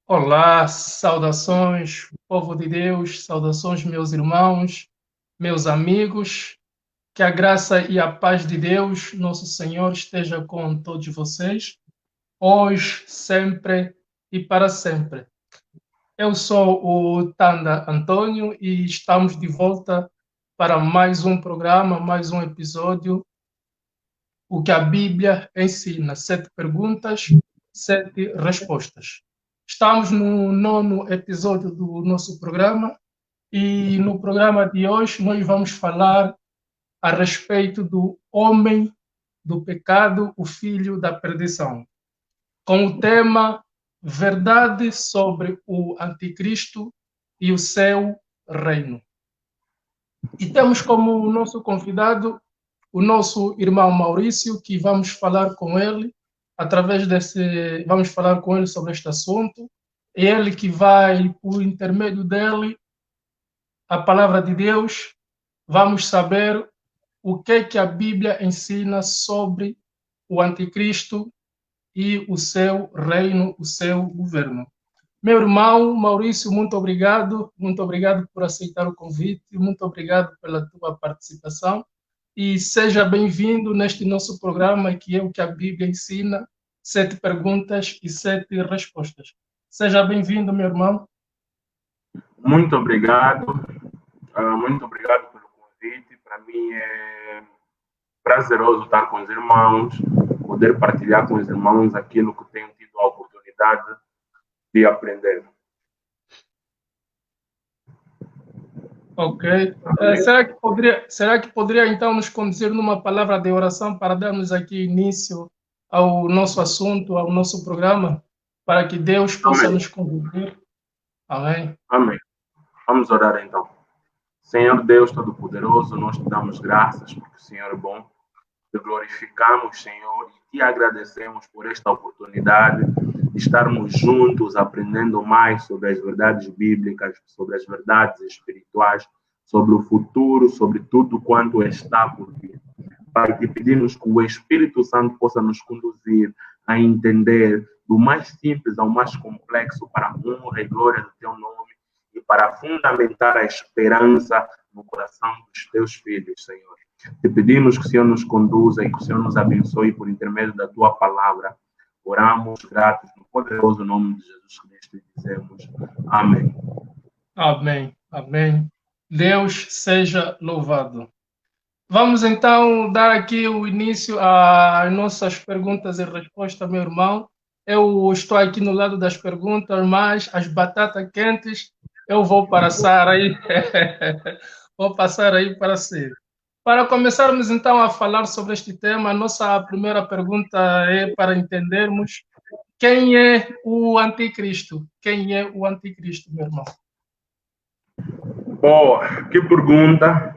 Olá, saudações, povo de Deus, saudações, meus irmãos, meus amigos. Que a graça e a paz de Deus, nosso Senhor, esteja com todos vocês, hoje, sempre e para sempre. Eu sou o Tanda Antônio e estamos de volta para mais um programa, mais um episódio, o que a Bíblia ensina. 7 perguntas, 7 respostas. Estamos no nono episódio do nosso programa e no programa de hoje nós vamos falar a respeito do homem do pecado, o filho da perdição, com o tema Verdade sobre o Anticristo e o seu reino. E temos como nosso convidado o nosso irmão Maurício, que vamos falar com ele vamos falar com ele sobre este assunto. É ele que vai, por intermédio dele, a palavra de Deus, vamos saber o que a Bíblia ensina sobre o anticristo e o seu reino, o seu governo. Meu irmão Maurício, muito obrigado por aceitar o convite, muito obrigado pela tua participação e seja bem-vindo neste nosso programa que é o que a Bíblia ensina, 7 perguntas e 7 respostas. Seja bem-vindo, meu irmão. Muito obrigado pelo convite. Para mim é prazeroso estar com os irmãos, poder partilhar com os irmãos aquilo que tenho tido a oportunidade de aprender. Ok. Será que poderia então nos conduzir numa palavra de oração para darmos aqui início ao nosso assunto, ao nosso programa, para que Deus possa Amém. nos conduzir? Amém. Amém. Vamos orar então. Senhor Deus Todo-Poderoso, nós te damos graças porque o Senhor é bom. Te glorificamos, Senhor, e te agradecemos por esta oportunidade de estarmos juntos aprendendo mais sobre as verdades bíblicas, sobre as verdades espirituais, sobre o futuro, sobre tudo quanto está por vir. Pai, te pedimos que o Espírito Santo possa nos conduzir a entender do mais simples ao mais complexo para a honra e glória do teu nome e para fundamentar a esperança no coração dos teus filhos, Senhor. Te pedimos que o Senhor nos conduza e que o Senhor nos abençoe por intermédio da tua palavra. Oramos gratos no poderoso nome de Jesus Cristo e dizemos amém. Amém. Amém. Deus seja louvado. Vamos então dar aqui o início às nossas perguntas e respostas, meu irmão. Eu estou aqui no lado das perguntas, mas as batatas quentes eu vou passar aí, vou passar aí para si. Para começarmos então a falar sobre este tema, a nossa primeira pergunta é para entendermos quem é o anticristo. Quem é o anticristo, meu irmão? Boa, que pergunta.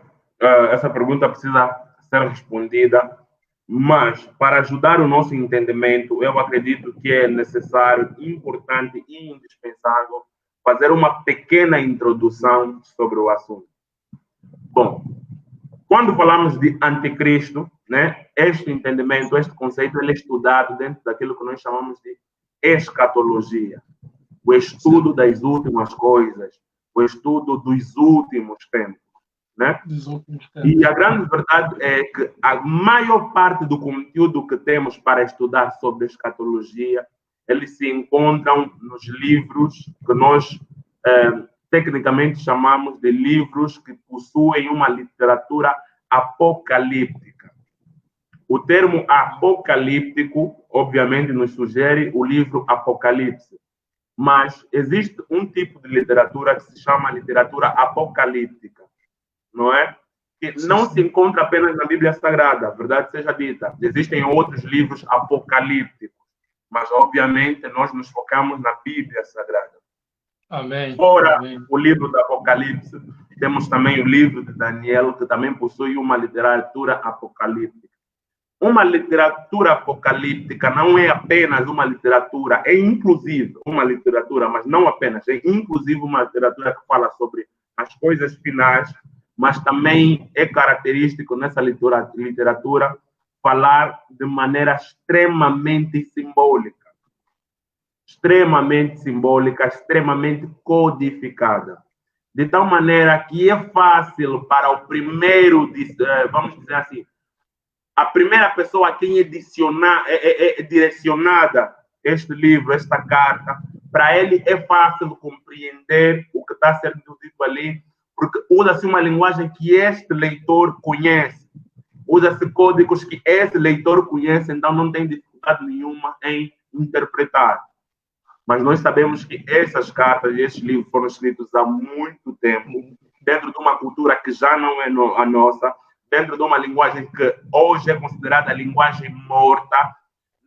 Essa pergunta precisa ser respondida, mas para ajudar o nosso entendimento, eu acredito que é necessário, importante e indispensável fazer uma pequena introdução sobre o assunto. Bom, quando falamos de anticristo, né, este entendimento, este conceito, ele é estudado dentro daquilo que nós chamamos de escatologia, o estudo das últimas coisas, o estudo dos últimos tempos, né? E a grande verdade é que a maior parte do conteúdo que temos para estudar sobre escatologia, eles se encontram nos livros que nós tecnicamente chamamos de livros que possuem uma literatura apocalíptica. O termo apocalíptico, obviamente, nos sugere o livro Apocalipse, mas existe um tipo de literatura que se chama literatura apocalíptica, não é? Que não se encontra apenas na Bíblia Sagrada, a verdade seja dita. Existem outros livros apocalípticos, mas obviamente nós nos focamos na Bíblia Sagrada. Amém. Fora Amém. o livro do Apocalipse, temos também o livro de Daniel, que também possui uma literatura apocalíptica. Uma literatura apocalíptica não é apenas uma literatura, é inclusive uma literatura, mas não apenas, é inclusive uma literatura que fala sobre as coisas finais, mas também é característico nessa falar de maneira extremamente simbólica. extremamente simbólica, extremamente codificada. De tal maneira que é fácil para o primeiro, vamos dizer assim, a primeira pessoa a quem é direcionada este livro, esta carta, para ele é fácil compreender o que está sendo dito ali, porque usa-se uma linguagem que este leitor conhece, usa-se códigos que esse leitor conhece, então não tem dificuldade nenhuma em interpretar. Mas nós sabemos que essas cartas e esses livros foram escritos há muito tempo, dentro de uma cultura que já não é a nossa, dentro de uma linguagem que hoje é considerada linguagem morta.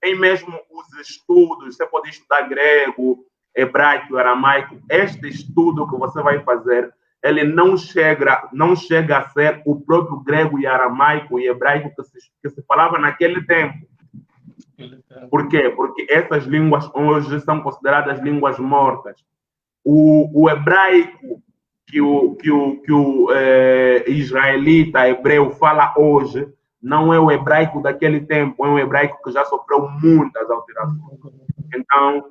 Nem mesmo os estudos, você pode estudar grego, hebraico, aramaico, este estudo que você vai fazer, ele não chega a ser o próprio grego e aramaico e hebraico que se falava naquele tempo. Por quê? Porque essas línguas hoje são consideradas línguas mortas. O hebraico que o israelita hebreu fala hoje não é o hebraico daquele tempo, é um hebraico que já sofreu muitas alterações. Então,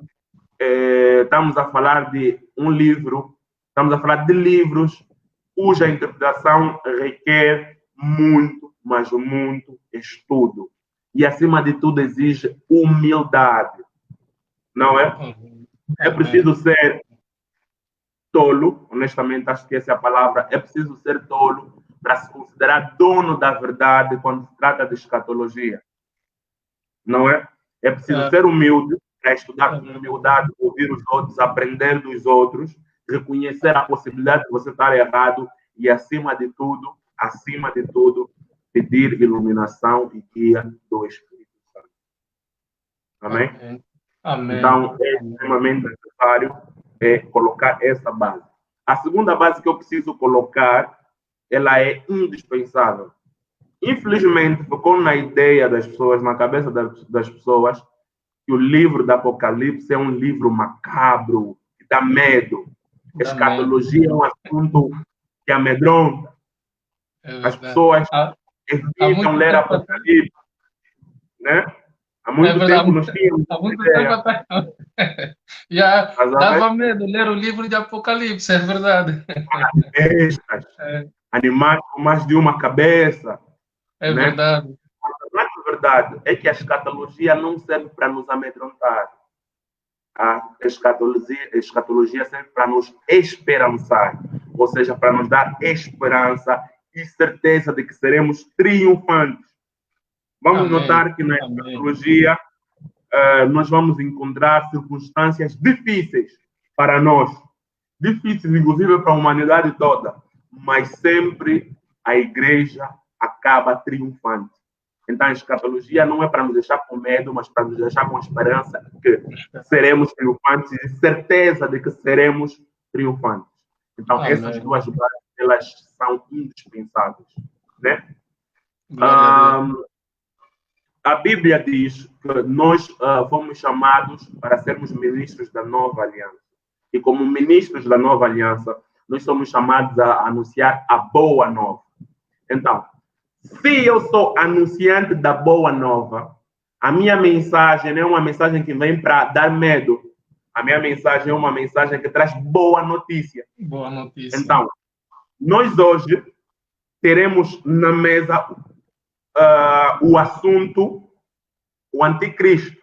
estamos a falar de um livro, estamos a falar de livros cuja interpretação requer muito, mas muito estudo. E, acima de tudo, exige humildade. Não é? É preciso ser tolo, honestamente, acho que essa é a palavra, é preciso ser tolo para se considerar dono da verdade quando se trata de escatologia. Não é? É preciso ser humilde para estudar com humildade, ouvir os outros, aprender dos outros, reconhecer a possibilidade de você estar errado e, acima de tudo, pedir iluminação e guia do Espírito Santo. Amém? Amém. Então, é extremamente necessário colocar essa base. A segunda base que eu preciso colocar, ela é indispensável. Infelizmente, ficou na ideia das pessoas, na cabeça das pessoas, que o livro do Apocalipse é um livro macabro, que dá medo. Escatologia é um assunto que amedronta. As pessoas evitam ler Apocalipse, né? Há muito tempo nós tínhamos ideia. Já dava medo ler o livro de Apocalipse, é verdade. Animais com mais de uma cabeça. É verdade. A verdade é que a escatologia não serve para nos amedrontar. A escatologia serve para nos esperançar, ou seja, para nos dar esperança e certeza de que seremos triunfantes. Vamos notar que na escatologia nós vamos encontrar circunstâncias difíceis para nós, difíceis inclusive para a humanidade toda, mas sempre a igreja acaba triunfante. Então a escatologia não é para nos deixar com medo, mas para nos deixar com esperança que seremos triunfantes e certeza de que seremos triunfantes. Então essas duas bases, elas são indispensáveis, né? A Bíblia diz que nós fomos chamados para sermos ministros da nova aliança. E como ministros da nova aliança, nós somos chamados a anunciar a boa nova. Então, se eu sou anunciante da boa nova, a minha mensagem não é uma mensagem que vem para dar medo. A minha mensagem é uma mensagem que traz boa notícia. Boa notícia. Então, nós hoje teremos na mesa o assunto, o anticristo.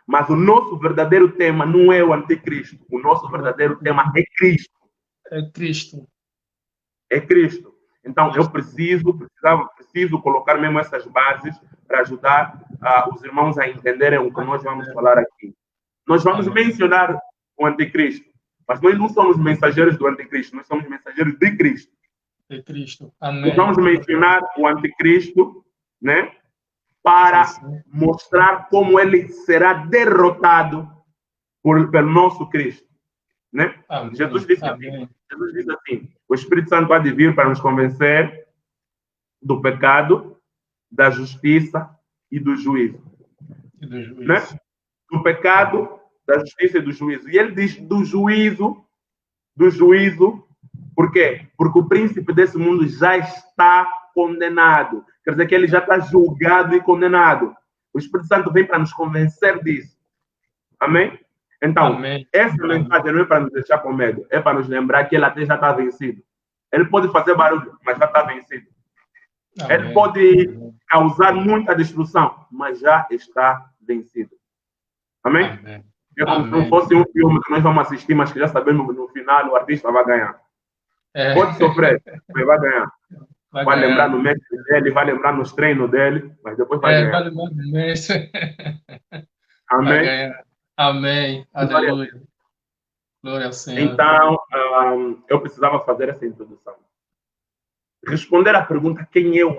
Mas o nosso verdadeiro tema não é o anticristo. O nosso verdadeiro tema é Cristo. É Cristo. É Cristo. Então, eu preciso colocar mesmo essas bases para ajudar os irmãos a entenderem o que nós vamos falar aqui. Nós vamos mencionar o anticristo, mas nós não somos mensageiros do anticristo, nós somos mensageiros de Cristo. De Cristo. Amém. Nós vamos mencionar o anticristo, né, para mostrar como ele será derrotado pelo nosso Cristo. Né? Jesus disse assim, o Espírito Santo vai vir para nos convencer do pecado, da justiça e do juízo. Né? Do pecado, da justiça e do juízo. E ele diz do juízo, por quê? Porque o príncipe desse mundo já está condenado. Quer dizer que ele já está julgado e condenado. O Espírito Santo vem para nos convencer disso. Amém? Então, Amém. essa mensagem não é para nos deixar com medo, é para nos lembrar que ele até já está vencido. Ele pode fazer barulho, mas já está vencido. Ele Amém. pode causar muita destruição, mas já está vencido. Amém? Amém. É como se não Amém. fosse um filme que nós vamos assistir, mas que já sabemos no final o artista vai ganhar. É, Pode sofrer, mas vai ganhar. vai Vai lembrar ganhar. no mestre dele, vai lembrar nos treinos dele, mas depois vai É, ganhar. vale mais do mês. Vai Amém? ganhar. Amém. Glória a Aleluia. Glória ao Senhor. Então, eu precisava fazer essa introdução. Responder à pergunta quem é o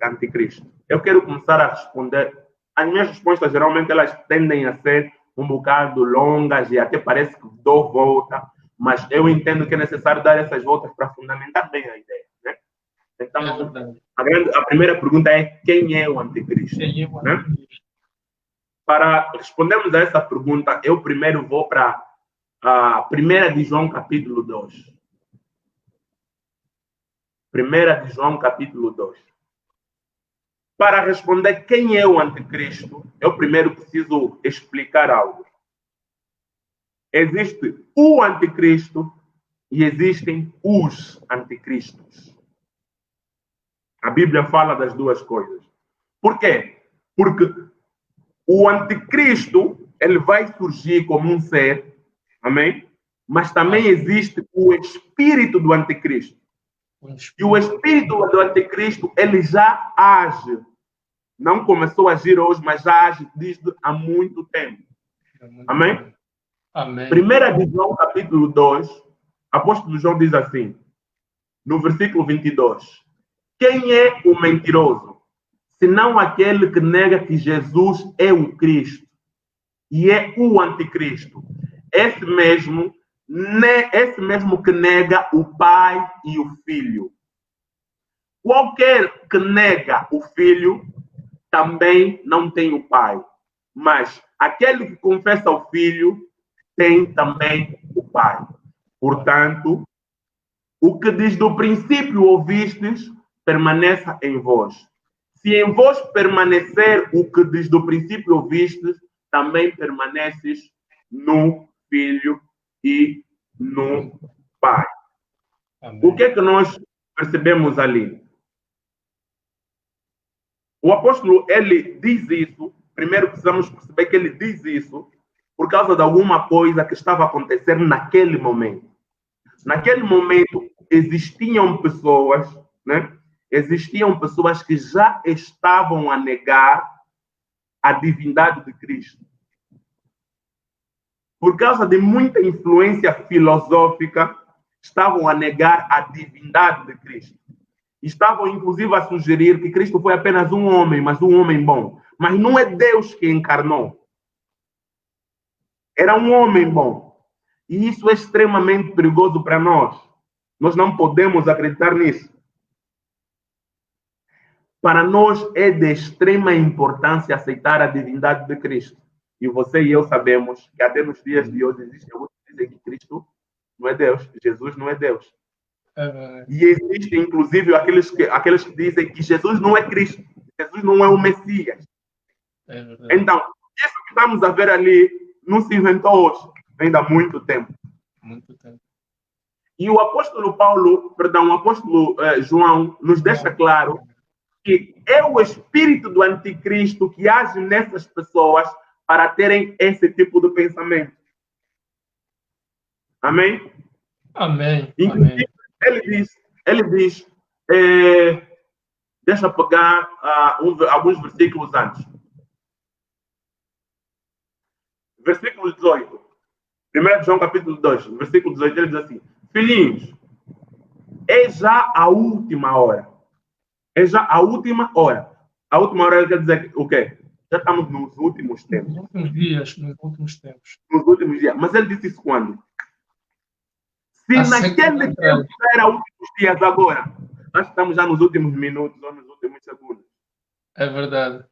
anticristo. Eu quero começar a responder. As minhas respostas, geralmente, elas tendem a ser um bocado longas e até parece que dou volta, mas eu entendo que é necessário dar essas voltas para fundamentar bem a ideia. Né? Então, É verdade. a primeira pergunta é quem é o anticristo? Quem é o Né? anticristo? Para respondermos a essa pergunta, eu primeiro vou para a 1 de João, capítulo 2. 1 de João, capítulo 2. Para responder quem é o anticristo, eu primeiro preciso explicar algo. Existe o anticristo e existem os anticristos. A Bíblia fala das duas coisas. Por quê? Porque o anticristo, ele vai surgir como um ser, amém? Mas também existe o espírito do anticristo. E o espírito do anticristo, ele já age. Não começou a agir hoje, mas já age desde há muito tempo. Amém? Amém. 1 de João, capítulo 2, apóstolo João diz assim, no versículo 22, quem é o mentiroso? Senão aquele que nega que Jesus é o Cristo e é o anticristo. Esse mesmo que nega o Pai e o Filho. Qualquer que nega o Filho também não tem o Pai. Mas aquele que confessa o Filho tem também o Pai. Portanto, o que desde o princípio ouvistes, permaneça em vós. Se em vós permanecer o que desde o princípio ouvistes, também permaneces no Filho e no Pai. Amém. O que é que nós percebemos ali? O apóstolo, ele diz isso, primeiro precisamos perceber que ele diz isso por causa de alguma coisa que estava acontecendo naquele momento. Naquele momento existiam pessoas, né? Existiam pessoas que já estavam a negar a divindade de Cristo. Por causa de muita influência filosófica, estavam a negar a divindade de Cristo. Estavam, inclusive, a sugerir que Cristo foi apenas um homem, mas um homem bom. Mas não é Deus que encarnou. Era um homem bom. E isso é extremamente perigoso para nós. Nós não podemos acreditar nisso. Para nós é de extrema importância aceitar a divindade de Cristo. E você e eu sabemos que até nos dias de hoje existem alguns que dizem que Cristo não é Deus, Jesus não é Deus. E existem, inclusive, aqueles que dizem que Jesus não é Cristo, Jesus não é o Messias. Então, isso que estamos a ver ali não se inventou hoje, vem de há muito tempo. Muito tempo. E o apóstolo João nos deixa claro que é o espírito do anticristo que age nessas pessoas para terem esse tipo de pensamento. Amém? Amém. Inclusive, amém. Ele diz deixa eu pegar alguns versículos antes. Versículo 18. 1 João capítulo 2, versículo 18, ele diz assim, filhinhos, é já a última hora. É já a última hora. A última hora ele quer dizer o quê? Já estamos nos últimos tempos. Nos últimos dias, nos últimos tempos. Nos últimos dias. Mas ele disse isso quando? Se naquele tempo era últimos dias agora, nós estamos já nos últimos minutos ou nos últimos segundos. É verdade.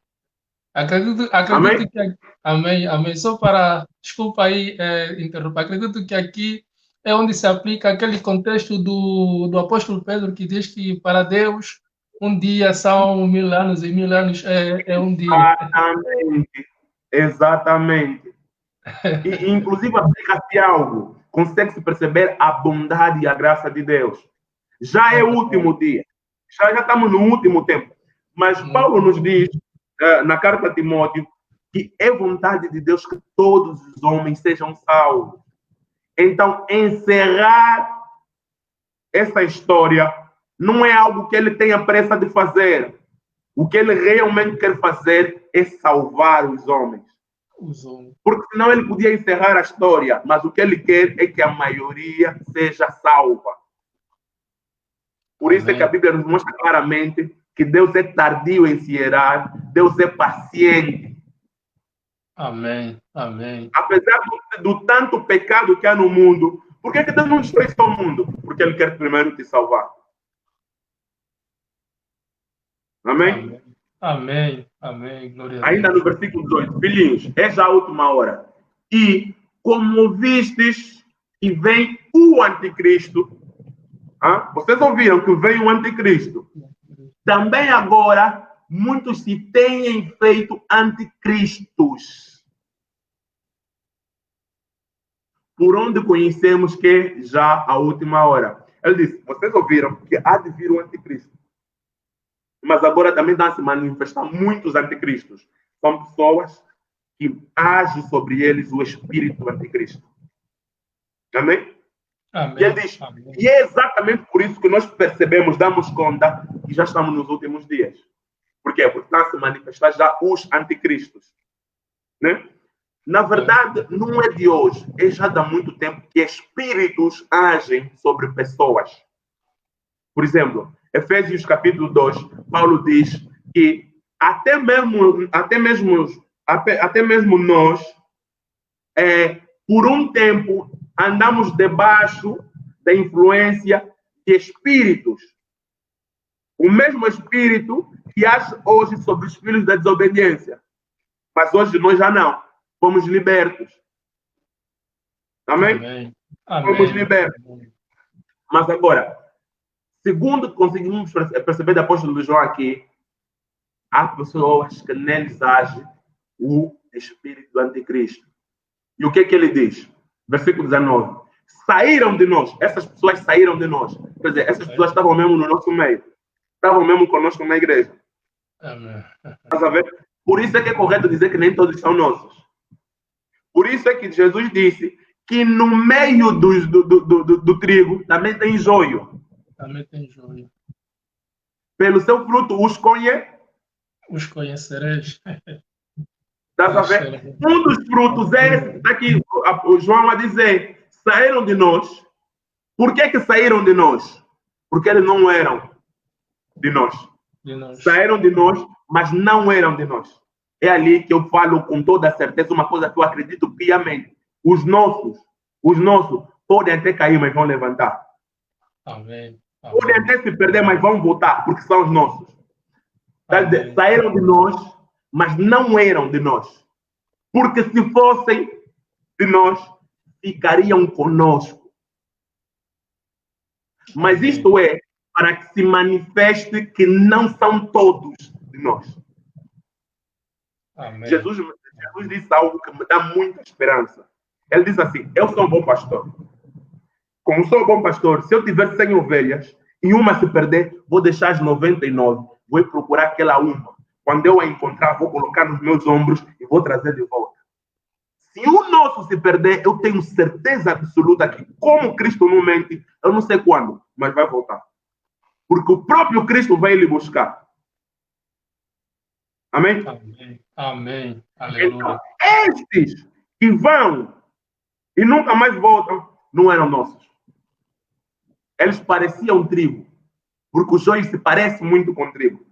Acredito amém? Que... Amém, amém. Só para... Desculpa aí interromper. Acredito que aqui é onde se aplica aquele contexto do apóstolo Pedro que diz que para Deus um dia são 1000 anos e 1000 anos é um dia. Exatamente. Exatamente. E inclusive, aplica-se algo. Consegue-se perceber a bondade e a graça de Deus. Já é o último dia. Já estamos no último tempo. Mas Paulo nos diz, na carta a Timóteo, que é vontade de Deus que todos os homens sejam salvos. Então, encerrar essa história não é algo que ele tenha pressa de fazer. O que ele realmente quer fazer é salvar os homens. Porque senão ele podia encerrar a história, mas o que ele quer é que a maioria seja salva. Por isso é que a Bíblia nos mostra claramente que Deus é tardio em se irar, Deus é paciente. Amém, amém. Apesar do tanto pecado que há no mundo, por que Deus não destrói só o mundo? Porque ele quer primeiro te salvar. Amém? Amém, amém. Glória a Deus. Ainda no versículo 18, filhinhos, é já a última hora. E como vistes que vem o anticristo, vocês ouviram que vem o anticristo? Também agora muitos se têm feito anticristos. Por onde conhecemos que é já a última hora. Ele disse, vocês ouviram que há de vir o anticristo. Mas agora também dá a se manifestar muitos anticristos. São pessoas que agem sobre eles o espírito do anticristo. Amém? Amém. E ele diz, amém. E é exatamente por isso que nós percebemos, damos conta que já estamos nos últimos dias. Por quê? Porque estão a se manifestar já os anticristos. Né? Na verdade, não é de hoje, é já há muito tempo que espíritos agem sobre pessoas. Por exemplo, Efésios capítulo 2, Paulo diz que até mesmo nós, por um tempo, andamos debaixo da influência de espíritos. O mesmo espírito que age hoje sobre os filhos da desobediência. Mas hoje nós já não. Fomos libertos. Amém? Amém. Fomos libertos. Mas agora, segundo conseguimos perceber do apóstolo João aqui, há pessoas que neles age o espírito do anticristo. E o que ele diz? Versículo 19. Saíram de nós. Essas pessoas saíram de nós. Quer dizer, essas pessoas estavam mesmo no nosso meio. Estavam mesmo conosco na igreja. Estás a ver? Por isso é que é correto dizer que nem todos são nossos. Por isso é que Jesus disse que no meio do trigo também tem joio. Também tem joio. Pelo seu fruto os conhecereis. Estás a ver? Um dos frutos é, aqui o João a dizer, saíram de nós. Por que saíram de nós? Porque eles não eram de nós. Saíram de nós, mas não eram de nós. É ali que eu falo com toda a certeza uma coisa que eu acredito piamente. Os nossos podem até cair, mas vão levantar. Amém. Podem até se perder, mas vão voltar, porque são os nossos. Amém. Saíram de nós, mas não eram de nós. Porque se fossem de nós, ficariam conosco. Mas isto é para que se manifeste que não são todos de nós. Amém. Jesus disse algo que me dá muita esperança. Ele diz assim, eu sou um bom pastor. Como sou um bom pastor, se eu tiver 100 ovelhas e uma se perder, vou deixar as 99. Vou procurar aquela uma. Quando eu a encontrar, vou colocar nos meus ombros e vou trazer de volta. Se o nosso se perder, eu tenho certeza absoluta que, como Cristo não mente, eu não sei quando, mas vai voltar. Porque o próprio Cristo vai lhe buscar. Amém? Amém. Amém. Aleluia. Então, estes que vão e nunca mais voltam, não eram nossos. Eles pareciam trigo. Porque os joios se parecem muito com trigo.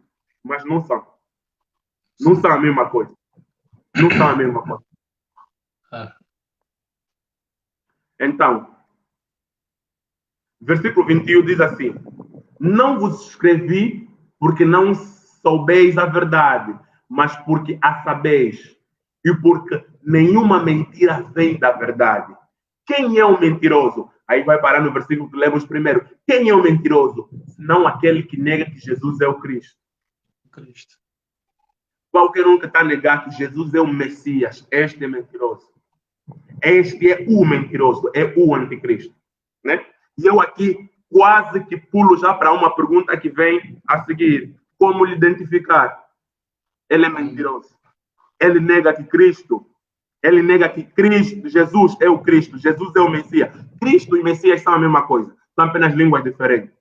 Mas não são. Não são a mesma coisa. Não são a mesma coisa. Então, versículo 21 diz assim: não vos escrevi porque não soubeis a verdade, mas porque a sabeis, e porque nenhuma mentira vem da verdade. Quem é o mentiroso? Aí vai parar no versículo que lemos primeiro. Quem é o mentiroso? Senão aquele que nega que Jesus é o Cristo. Qualquer um que está a negar que Jesus é o Messias, este é mentiroso. Este é o mentiroso, é o anticristo. Né? E eu aqui quase que pulo já para uma pergunta que vem a seguir. Como lhe identificar? Ele é mentiroso. Ele nega que Cristo, Jesus é o Cristo, Jesus é o Messias. Cristo e Messias são a mesma coisa, são apenas línguas diferentes.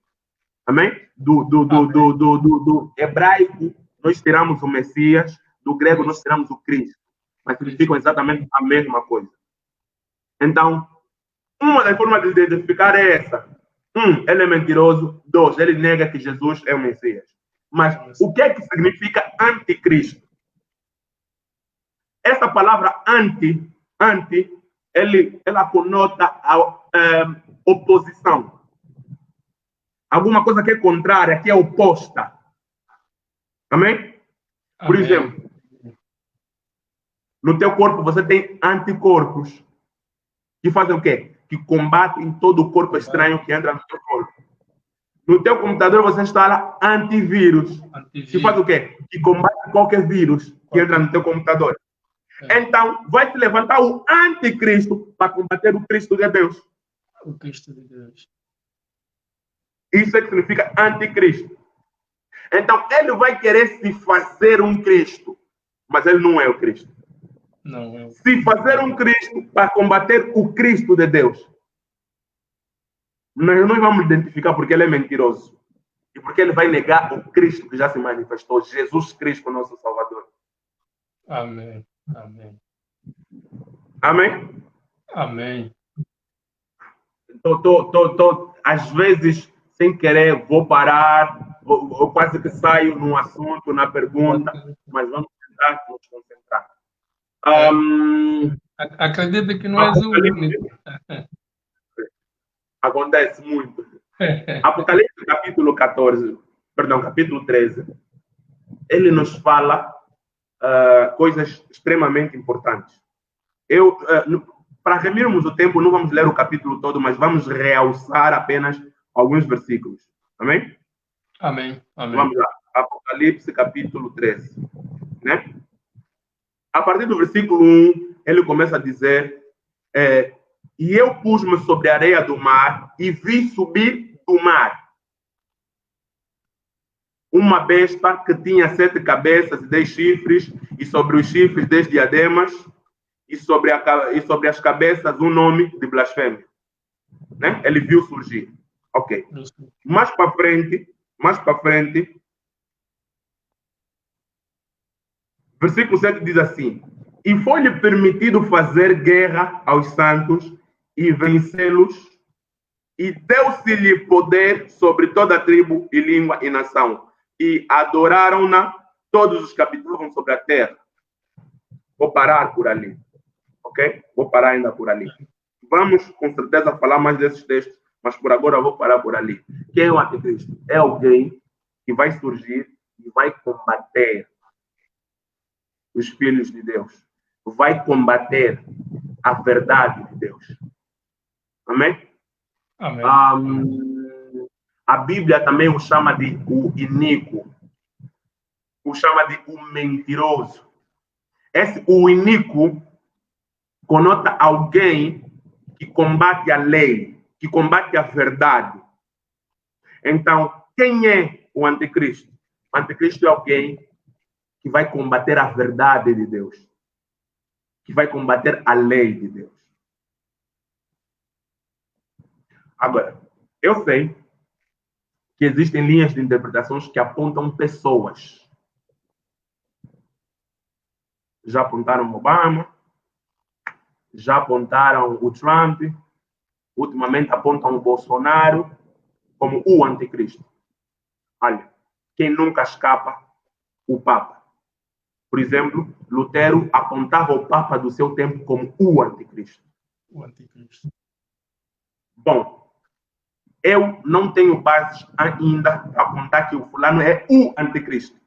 Amém? Do hebraico, nós tiramos o Messias, do grego, nós tiramos o Cristo, mas significam exatamente a mesma coisa. Então, uma das formas de identificar é essa. Ele é mentiroso. 2, ele nega que Jesus é o Messias. Mas o que é que significa anticristo? Essa palavra anti, ela conota a oposição. Alguma coisa que é contrária, que é oposta. Amém? Por exemplo, no teu corpo você tem anticorpos que fazem o quê? Que combatem todo o corpo estranho que entra no teu corpo. No teu computador você instala antivírus. Que faz o quê? Que combate qualquer vírus que entra no teu computador. Então, vai se levantar o anticristo para combater o Cristo de Deus. O Cristo de Deus. Isso é que significa anticristo. Então, ele vai querer se fazer um Cristo, mas ele não é o Cristo. Não é. Se fazer um Cristo para combater o Cristo de Deus. Nós não vamos identificar porque ele é mentiroso. E porque ele vai negar o Cristo que já se manifestou, Jesus Cristo, nosso Salvador. Amém. Amém. Amém? Amém. Às vezes, sem querer, vou parar, eu quase que saio no assunto, na pergunta, mas vamos tentar nos concentrar. Acredito que não és o único. Acontece muito. Apocalipse capítulo 13, ele nos fala coisas extremamente importantes. Para remirmos o tempo, não vamos ler o capítulo todo, mas vamos realçar apenas alguns versículos. Amém? Amém. Amém. Vamos lá. Apocalipse capítulo 13. Né? A partir do versículo 1, ele começa a dizer: e eu pus-me sobre a areia do mar e vi subir do mar uma besta que tinha 7 cabeças e 10 chifres, e sobre os chifres 10 diademas, e sobre as cabeças um nome de blasfêmia. Né? Ele viu surgir. Ok. Mais para frente, versículo 7 diz assim: e foi-lhe permitido fazer guerra aos santos e vencê-los, e deu-se-lhe poder sobre toda a tribo e língua e nação, e adoraram-na todos os que habitavam sobre a terra. Vou parar por ali, ok? Vou parar ainda por ali. Vamos, com certeza, falar mais desses textos, mas por agora eu vou parar por ali. Quem é o anticristo? É alguém que vai surgir e vai combater os filhos de Deus. Vai combater a verdade de Deus. Amém? Amém. A Bíblia também o chama de o iníquo. O chama de o mentiroso. O iníquo conota alguém que combate a lei, que combate a verdade. Então, quem é o anticristo? O anticristo é alguém que vai combater a verdade de Deus, que vai combater a lei de Deus. Agora, eu sei que existem linhas de interpretações que apontam pessoas. Já apontaram Obama, já apontaram o Trump, ultimamente apontam o Bolsonaro como o anticristo. Olha, quem nunca escapa? O Papa. Por exemplo, Lutero apontava o Papa do seu tempo como o anticristo. O anticristo. Bom, eu não tenho bases ainda para apontar que o fulano é o anticristo.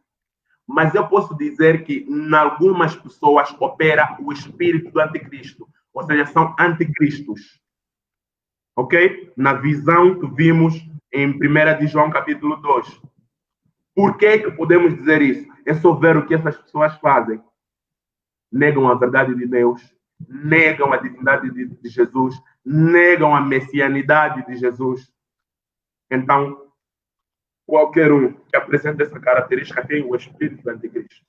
Mas eu posso dizer que em algumas pessoas opera o espírito do anticristo. Ou seja, são anticristos. Ok? Na visão que vimos em 1 de João capítulo 2. Por que podemos dizer isso? É só ver o que essas pessoas fazem. Negam a verdade de Deus negam a divindade de Jesus, negam a messianidade de Jesus. Então, qualquer um que apresenta essa característica tem o espírito do anticristo.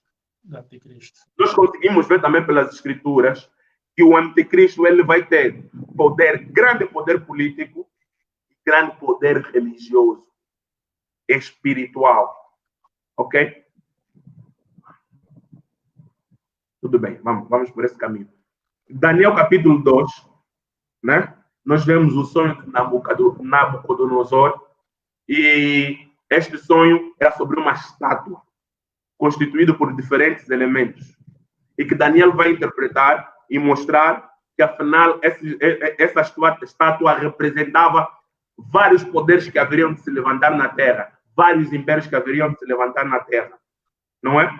Nós conseguimos ver também pelas escrituras que o anticristo ele vai ter poder, grande poder político, grande poder religioso, espiritual. Ok? Tudo bem, vamos por esse caminho. Daniel capítulo 2, né? Nós vemos o sonho de Nabucodonosor e este sonho era sobre uma estátua constituída por diferentes elementos e que Daniel vai interpretar e mostrar que afinal essa estátua representava vários poderes que haveriam de se levantar na terra, vários impérios que haveriam de se levantar na terra, não é?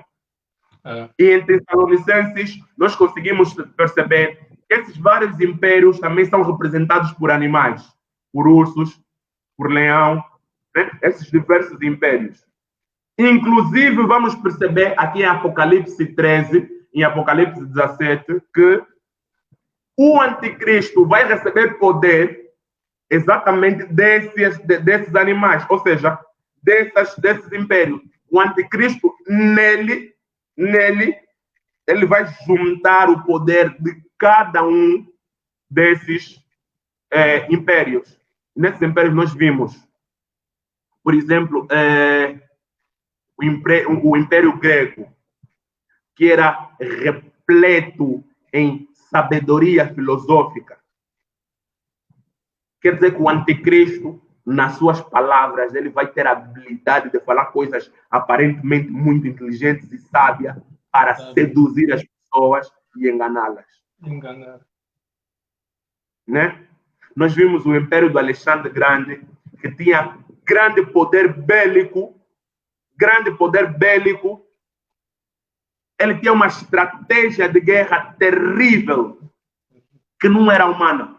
E em Tessalonicenses, nós conseguimos perceber que esses vários impérios também são representados por animais, por ursos, por leão, né? Esses diversos impérios. Inclusive, vamos perceber aqui em Apocalipse 13, em Apocalipse 17, que o anticristo vai receber poder exatamente desses animais, ou seja, desses impérios. O anticristo, nele, ele vai juntar o poder de cada um desses impérios. Nesses impérios nós vimos, por exemplo, o Império Grego, que era repleto em sabedoria filosófica. Quer dizer que o anticristo, nas suas palavras, ele vai ter a habilidade de falar coisas aparentemente muito inteligentes e sábias para seduzir as pessoas e enganá-las. Né? Nós vimos o Império do Alexandre Grande, que tinha grande poder bélico, ele tinha uma estratégia de guerra terrível, que não era humana.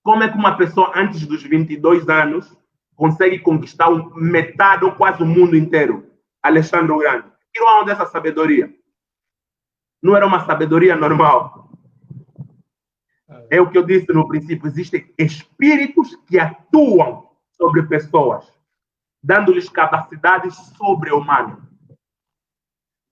Como é que uma pessoa antes dos 22 anos consegue conquistar metade ou quase o mundo inteiro? Alexandre o Grande. Tirou dessa sabedoria. Não era uma sabedoria normal. É o que eu disse no princípio. Existem espíritos que atuam sobre pessoas, dando-lhes capacidades sobre-humanas.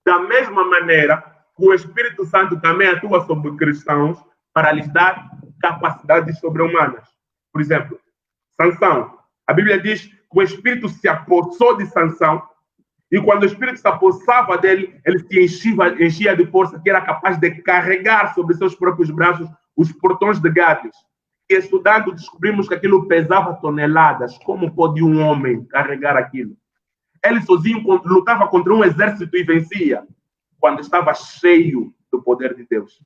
Da mesma maneira, o Espírito Santo também atua sobre cristãos para lhes dar capacidades sobre-humanas. Por exemplo, Sansão. A Bíblia diz que o Espírito se apossou de Sansão e quando o Espírito se apossava dele, ele se enchia de força, que era capaz de carregar sobre seus próprios braços os portões de Gades. E estudando, descobrimos que aquilo pesava toneladas. Como pode um homem carregar aquilo? Ele sozinho lutava contra um exército e vencia quando estava cheio do poder de Deus.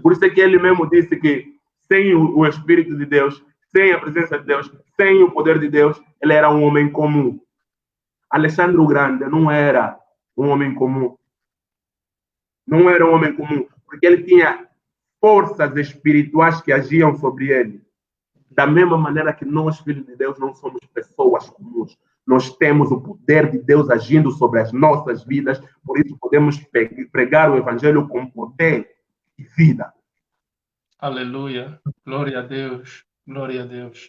Por isso é que ele mesmo disse que sem o Espírito de Deus, sem a presença de Deus, sem o poder de Deus, ele era um homem comum. Alexandre o Grande não era um homem comum. Não era um homem comum, porque ele tinha forças espirituais que agiam sobre ele. Da mesma maneira que nós, filhos de Deus, não somos pessoas comuns. Nós temos o poder de Deus agindo sobre as nossas vidas, por isso podemos pregar o Evangelho com poder e vida. Aleluia. Glória a Deus. Glória a Deus.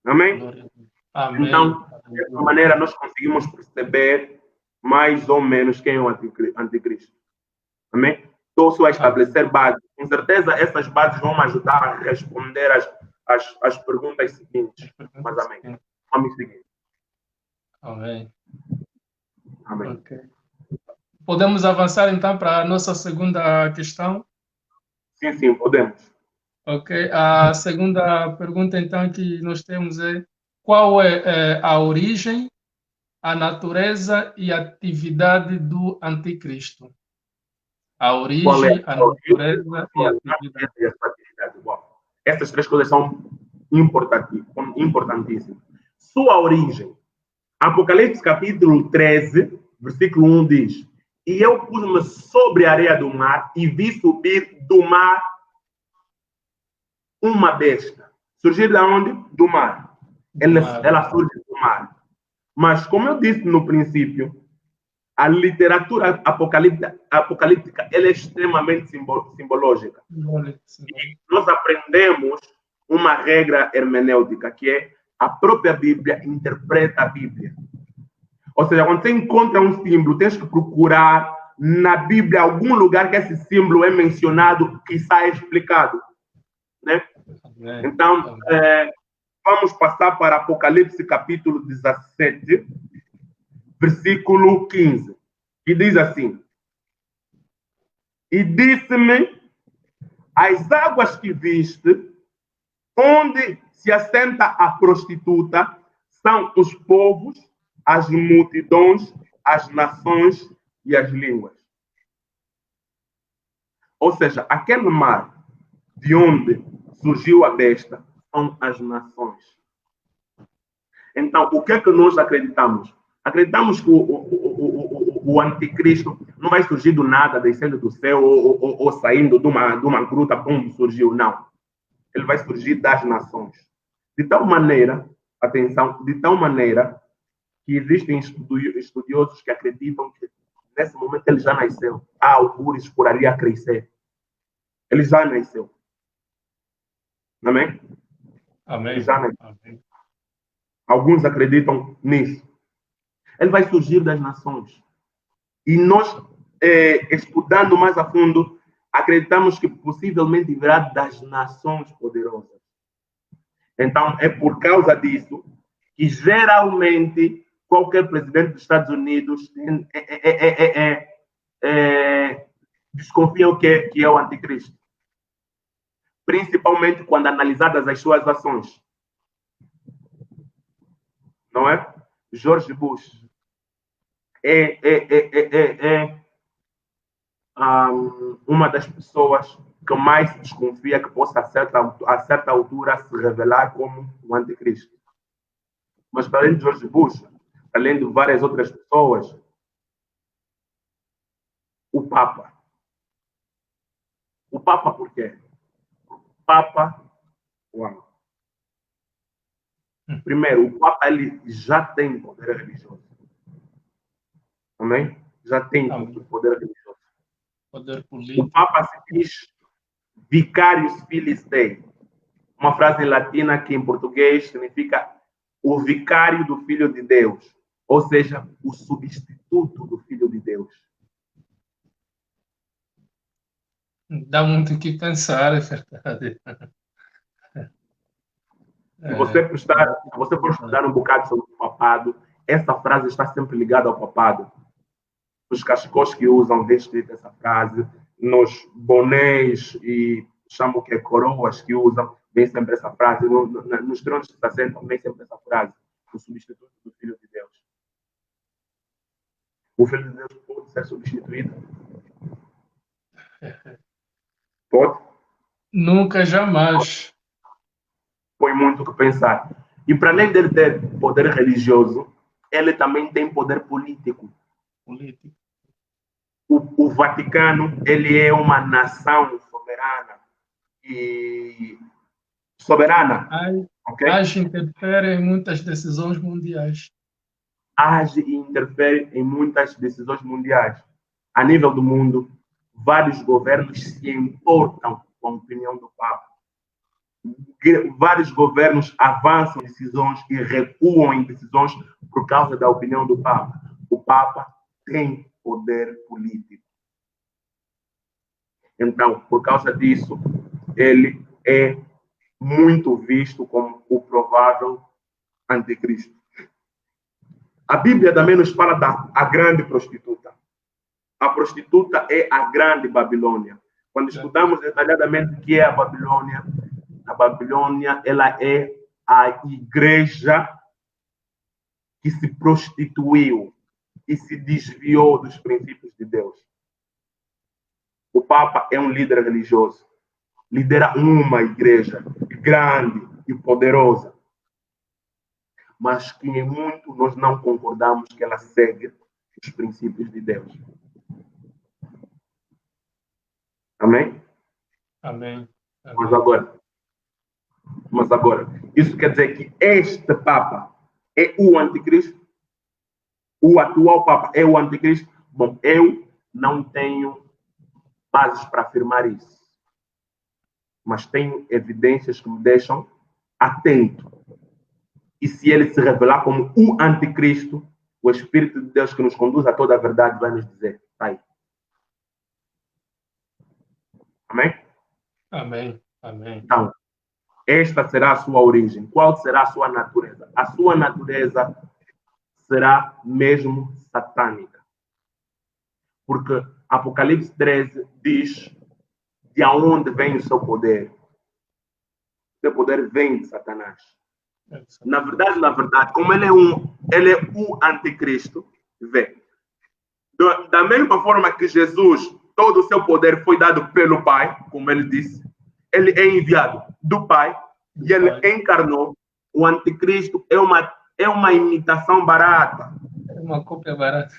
Amém? Glória a Deus. Amém. Então, dessa maneira, nós conseguimos perceber mais ou menos quem é o anticristo. Amém? Estou só a estabelecer bases. Com certeza, essas bases vão me ajudar a responder as perguntas seguintes. Mas amém. Vamos seguir. Amém. Amém. Okay. Podemos avançar então para a nossa segunda questão? Sim, podemos. Ok. A segunda pergunta então que nós temos é: qual é a origem, a natureza e a atividade do anticristo? A origem, a natureza e a atividade. Bom, essas três coisas são importantíssimas. Sua origem. Apocalipse capítulo 13, versículo 1 diz: e eu pus-me sobre a areia do mar e vi subir do mar uma besta. Surgir de onde? Do mar. Ela surge do mar. Mas, como eu disse no princípio, a literatura apocalíptica ela é extremamente simbológica. Nós aprendemos uma regra hermenêutica, que é a própria Bíblia interpreta a Bíblia. Ou seja, quando você encontra um símbolo, tens que procurar na Bíblia algum lugar que esse símbolo é mencionado, que está explicado. Né? Então, vamos passar para Apocalipse capítulo 17, versículo 15, que diz assim: E disse-me, as águas que viste, onde se assenta a prostituta, são os povos, as multidões, as nações e as línguas. Ou seja, aquele mar de onde surgiu a besta são as nações. Então, o que é que nós acreditamos? Acreditamos que o anticristo não vai surgir do nada, descendo do céu ou saindo de uma gruta, como surgiu, não. Ele vai surgir das nações. De tal maneira, atenção, de tal maneira que existem estudiosos que acreditam que nesse momento ele já nasceu. Há algures por ali a crescer. Ele já nasceu. Amém? Amém. Ele já nasceu. Amém. Alguns acreditam nisso. Ele vai surgir das nações. E nós, estudando mais a fundo, acreditamos que possivelmente virá das nações poderosas. Então, é por causa disso que geralmente qualquer presidente dos Estados Unidos desconfia que é o anticristo. Principalmente quando analisadas as suas ações. Não é? George Bush uma das pessoas que mais desconfia que possa, a certa altura, se revelar como o anticristo. Mas, para além de George Bush, além de várias outras pessoas, o Papa. O Papa por quê? O Papa, uau. Primeiro, o Papa ele já tem poder religioso. Amém? Já tem poder religioso. Poder político. O Papa se diz Vicarius Filii Dei. Uma frase latina que em português significa o vicário do Filho de Deus. Ou seja, o substituto do Filho de Deus. Dá muito o que pensar, é verdade. Se você for estudar um bocado sobre o papado, essa frase está sempre ligada ao papado. Os cachecóis que usam vestem essa frase, nos bonés e chamam que é coroas que usam, vem sempre essa frase, nos tronos que se assentam, vem sempre essa frase, o substituto do Filho de Deus. O Filho de Deus pode ser substituído? Pode? Nunca, jamais. Põe muito o que pensar. E para além dele ter poder religioso, ele também tem poder político. O Vaticano, ele é uma nação soberana. E soberana. Age e interfere em muitas decisões mundiais. Age e interfere em muitas decisões mundiais. A nível do mundo, vários governos se importam com a opinião do Papa. Vários governos avançam em decisões e recuam em decisões por causa da opinião do Papa. O Papa tem poder político. Então, por causa disso, ele é muito visto como o provável anticristo. A Bíblia também nos fala da grande prostituta. A prostituta é a grande Babilônia. Quando estudamos detalhadamente o que é a Babilônia ela é a igreja que se prostituiu e se desviou dos princípios de Deus. O Papa é um líder religioso. Lidera uma igreja grande e poderosa. Mas que em muito nós não concordamos que ela segue os princípios de Deus. Amém? Amém. Mas agora, isso quer dizer que este Papa é o anticristo? o atual Papa é o anticristo? Bom, eu não tenho bases para afirmar isso, mas tenho evidências que me deixam atento. E se ele se revelar como o anticristo, o Espírito de Deus que nos conduz a toda a verdade vai nos dizer, está aí. Amém? Amém. Amém. Então, esta será a sua origem. Qual será a sua natureza? A sua natureza será mesmo satânica. Porque Apocalipse 13 diz de onde vem o seu poder. O seu poder vem de Satanás. Na verdade, como ele é o anticristo, vê. Da mesma forma que Jesus, todo o seu poder foi dado pelo Pai, como ele disse, ele é enviado do Pai e ele encarnou. O anticristo é uma imitação barata. É uma cópia barata.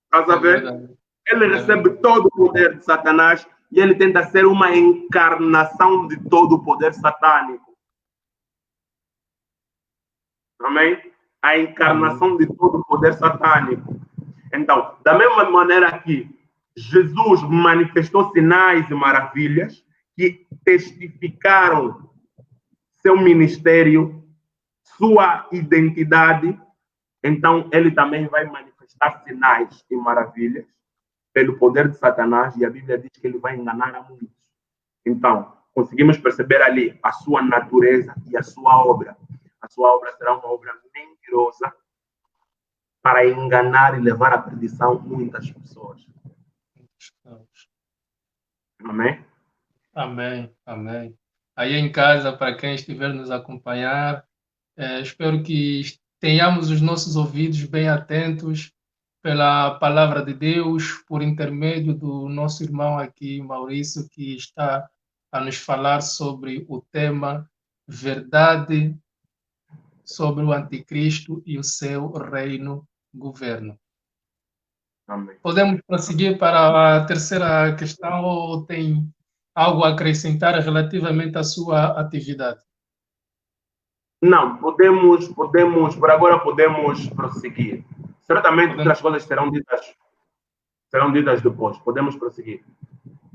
Estás a ver? Ele recebe todo o poder de Satanás e ele tenta ser uma encarnação de todo o poder satânico. Amém? A encarnação de todo o poder satânico. Então, da mesma maneira que Jesus manifestou sinais e maravilhas que testificaram seu ministério, sua identidade, então ele também vai manifestar sinais e maravilhas pelo poder de Satanás, e a Bíblia diz que ele vai enganar a muitos. Então, conseguimos perceber ali a sua natureza e a sua obra. A sua obra será uma obra mentirosa para enganar e levar à perdição muitas pessoas. Amém? Amém, amém. Aí em casa, para quem estiver nos acompanhar, espero que tenhamos os nossos ouvidos bem atentos pela palavra de Deus, por intermédio do nosso irmão aqui, Maurício, que está a nos falar sobre o tema verdade sobre o anticristo e o seu reino governo. Amém. Podemos prosseguir para a terceira questão ou tem algo a acrescentar relativamente à sua atividade? Não, por agora podemos prosseguir. Certamente outras coisas serão ditas depois. Podemos prosseguir.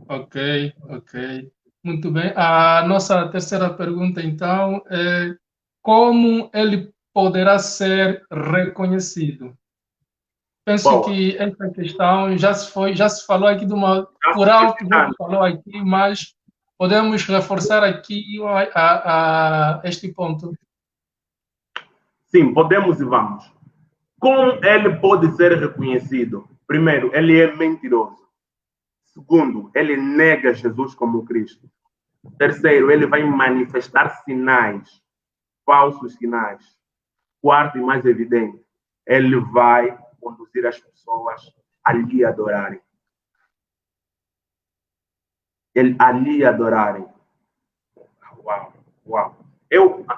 Ok, ok. Muito bem. A nossa terceira pergunta, então, é como ele poderá ser reconhecido? Penso Boa. que essa questão já se falou aqui por alto, já se falou aqui, mas podemos reforçar aqui este ponto. Sim, podemos e vamos. Como ele pode ser reconhecido? Primeiro, ele é mentiroso. Segundo, ele nega Jesus como Cristo. Terceiro, ele vai manifestar sinais, falsos sinais. Quarto e mais evidente, ele vai conduzir as pessoas a lhe adorarem. Ali adorarem. Uau, uau.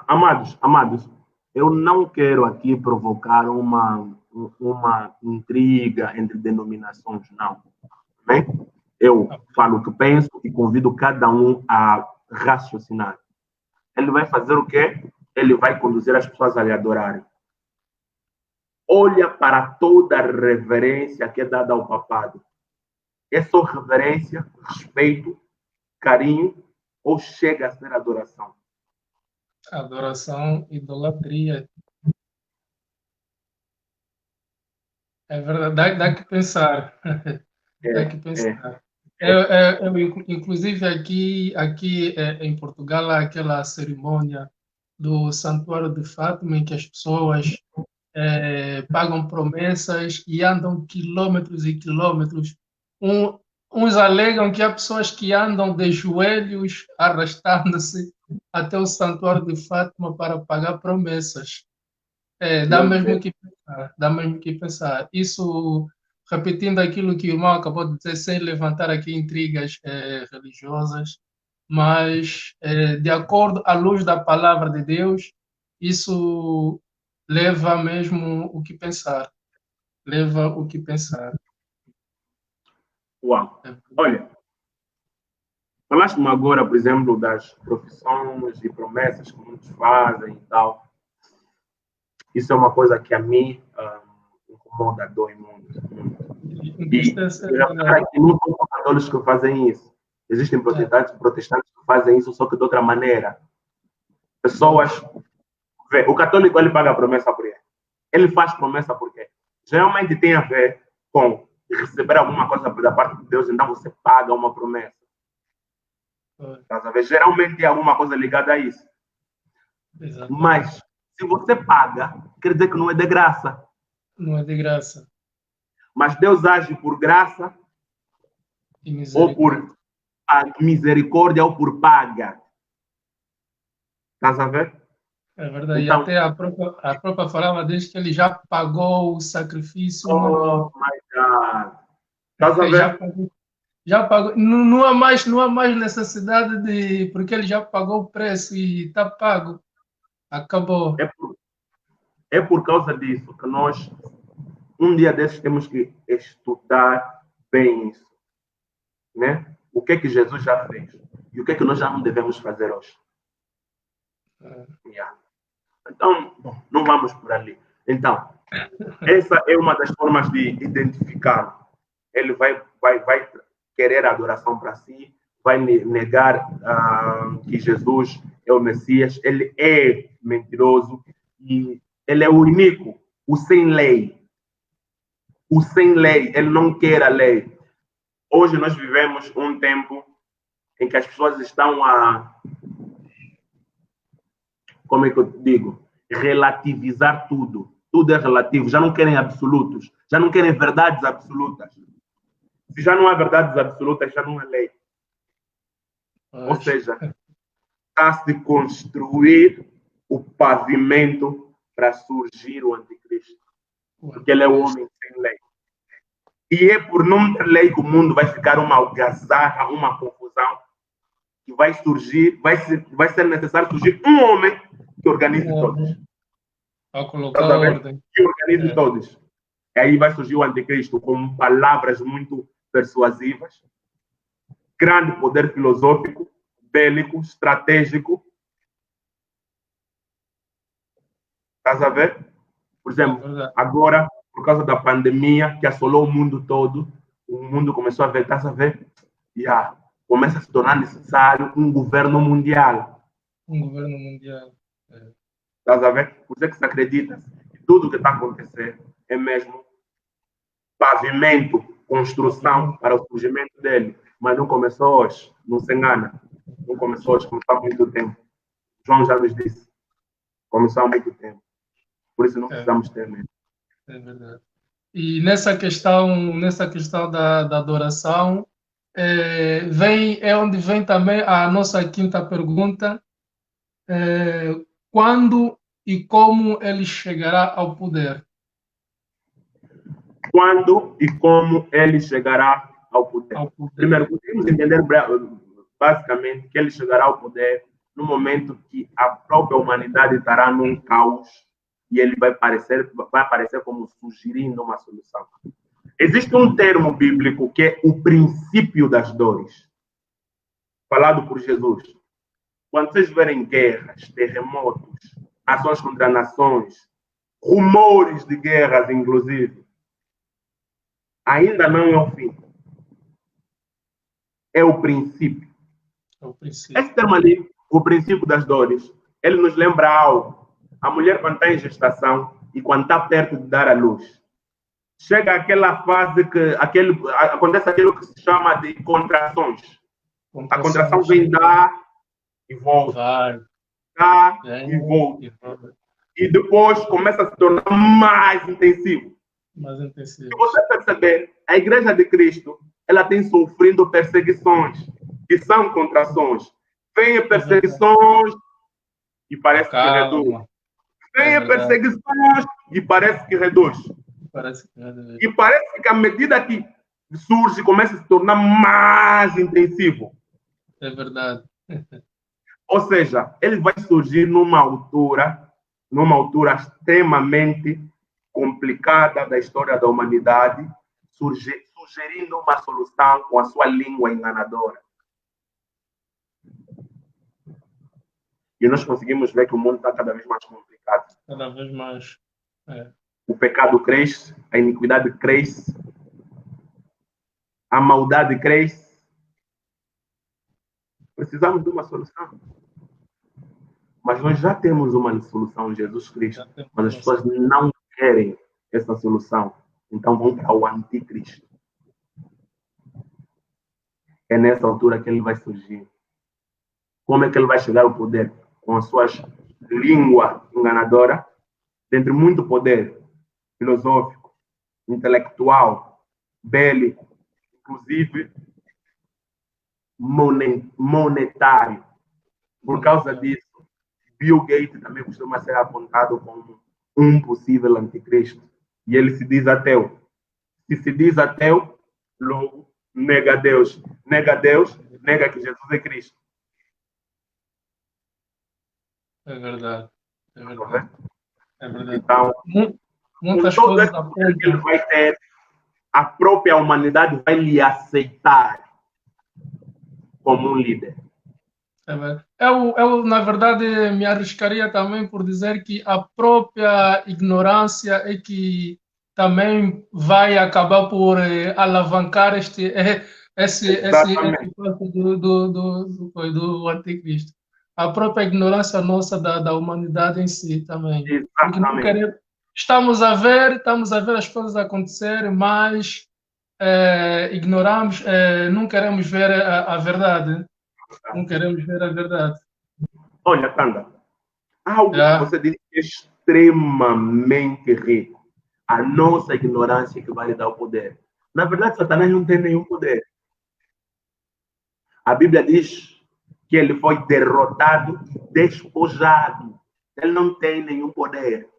Amados, eu não quero aqui provocar uma intriga entre denominações, não. Bem? Eu falo o que penso e convido cada um a raciocinar. Ele vai fazer o quê? Ele vai conduzir as pessoas a lhe adorarem. Olha para toda a reverência que é dada ao papado. É só reverência, respeito, carinho ou chega a ser adoração? Adoração, idolatria. É verdade, dá que pensar. Dá que pensar. Inclusive, aqui em Portugal, há aquela cerimônia do Santuário de Fátima, em que as pessoas pagam promessas e andam quilômetros e quilômetros. Uns alegam que há pessoas que andam de joelhos, arrastando-se até o Santuário de Fátima para pagar promessas. Dá mesmo que pensar, dá mesmo que pensar. Isso, repetindo aquilo que o irmão acabou de dizer, sem levantar aqui intrigas religiosas, mas de acordo à luz da palavra de Deus, isso leva mesmo o que pensar. Leva o que pensar. Uau! Olha, falaste-me agora, por exemplo, das profissões e promessas que muitos fazem e tal. Isso é uma coisa que a mim incomoda, dói muito. Entristece, E repara que não são católicos que fazem isso. Existem protestantes que fazem isso, só que de outra maneira. Pessoas. Vê, o católico ele paga a promessa por ele. Ele faz promessa porque geralmente tem a ver com receber alguma coisa da parte de Deus, então você paga uma promessa. Tá a ver? Geralmente é alguma coisa ligada a isso. Exatamente. Mas se você paga, quer dizer que não é de graça. Não é de graça. Mas Deus age por graça E ou por misericórdia ou por paga. Estás a ver? É verdade. Então, E até a própria falava desde que ele já pagou o sacrifício. oh my God. Estás a Já ver? pagou. Já pagou. Não há mais necessidade de. Porque ele já pagou o preço e está pago. Acabou. É por causa disso que nós, um dia desses, temos que estudar bem isso. Né? O que é que Jesus já fez e o que é que nós já não devemos fazer hoje. Yeah. Então, bom, não vamos por ali. Então, essa é uma das formas de identificá-lo. Ele vai querer adoração para si, vai negar que Jesus é o Messias, ele é mentiroso e ele é o único, o sem lei. O sem lei, ele não quer a lei. Hoje nós vivemos um tempo em que as pessoas estão a, como é que eu digo, relativizar tudo. Tudo é relativo, já não querem absolutos, já não querem verdades absolutas. Se já não há verdades absolutas, já não há lei. Ou seja, está a se construir o pavimento para surgir o anticristo. Porque ele é o homem sem lei. E é por não ter lei que o mundo vai ficar uma algazarra, uma confusão, que vai surgir, vai ser necessário surgir um homem que organize todos. Para colocar ordem. Que organize todos. E aí vai surgir o anticristo com palavras muito persuasivas, grande poder filosófico, bélico, estratégico. Estás a ver? Por exemplo, agora, por causa da pandemia que assolou o mundo todo, o mundo começou a ver, estás a ver? Yeah. Começa a se tornar necessário um governo mundial. Um governo mundial. Estás a ver? Por isso é que se acredita que tudo o que está a acontecer é mesmo pavimento, construção para o surgimento dele. Mas não começou hoje, não se engana. Não começou hoje, começou há muito tempo. João já nos disse. Começou há muito tempo. Por isso não precisamos ter medo. É verdade. E nessa questão da adoração, é onde vem também a nossa quinta pergunta. Quando e como ele chegará ao poder? Quando e como ele chegará ao poder? Primeiro, podemos entender basicamente que ele chegará ao poder no momento que a própria humanidade estará num caos e ele vai aparecer como sugerindo uma solução. Existe um termo bíblico que é o princípio das dores, falado por Jesus. Quando vocês verem guerras, terremotos, ações contra nações, rumores de guerras, inclusive, ainda não é o fim. É o princípio. Esse termo ali, o princípio das dores, ele nos lembra algo. A mulher, quando está em gestação e quando está perto de dar à luz, chega aquela fase que acontece aquilo que se chama de contrações. A contração vem dar e volta. Dá e volta. E depois começa a se tornar mais intensivo. Se você perceber, a Igreja de Cristo, ela tem sofrido perseguições, que são contrações. Vem perseguições e parece que reduz. Vem perseguições e parece que reduz. E parece que à medida que surge, começa a se tornar mais intensivo. É verdade. Ou seja, ele vai surgir numa altura extremamente complicada da história da humanidade, sugerindo uma solução com a sua língua enganadora. E nós conseguimos ver que o mundo está cada vez mais complicado. Cada vez mais. o pecado cresce, a iniquidade cresce, a maldade cresce. Precisamos de uma solução. Mas nós já temos uma solução, Jesus Cristo. Mas as pessoas não querem essa solução. Então vão para o anticristo. É nessa altura que ele vai surgir. Como é que ele vai chegar ao poder? Com as suas língua enganadora, dentre muito poder filosófico, intelectual, bélico, inclusive monetário. Por causa disso, Bill Gates também costuma ser apontado como um possível anticristo. E ele se diz ateu. Se diz ateu, logo nega Deus. Nega Deus, nega que Jesus é Cristo. É verdade. É verdade. É verdade. Então, muitas com todo coisas esse poder que ele vai ter, a própria humanidade vai lhe aceitar como um líder. Eu, na verdade, me arriscaria também por dizer que a própria ignorância é que também vai acabar por alavancar esse passo do anticristo. A própria ignorância nossa da humanidade em si também. Porque não queremos, estamos a ver as coisas acontecerem, mas ignoramos, não queremos ver a verdade. Não queremos ver a verdade. Olha, Tanda, algo que você disse que é extremamente rico. A nossa ignorância que vai lhe dar o poder. Na verdade, Satanás não tem nenhum poder. A Bíblia diz que ele foi derrotado e despojado. Ele não tem nenhum poder.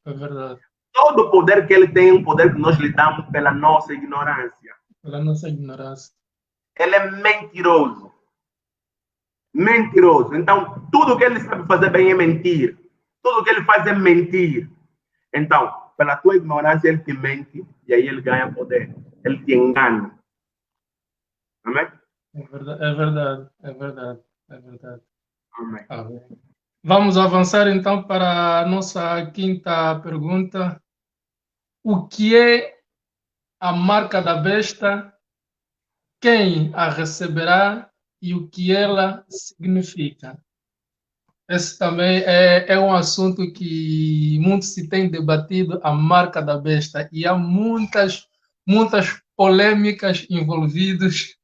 É verdade. Todo o poder que ele tem é um poder que nós lhe damos pela nossa ignorância. Pela nossa ignorância. Ele é mentiroso. Mentiroso. Então, tudo que ele sabe fazer bem é mentir. Tudo que ele faz é mentir. Então, pela tua ignorância, ele te mente e aí ele ganha poder. Ele te engana. Amém? É verdade, é verdade, é verdade, é verdade. Amém. Amém. Vamos avançar então para a nossa quinta pergunta. O que é a marca da besta? Quem a receberá e o que ela significa? Esse também é um assunto que muito se tem debatido, a marca da besta, e há muitas polêmicas envolvidas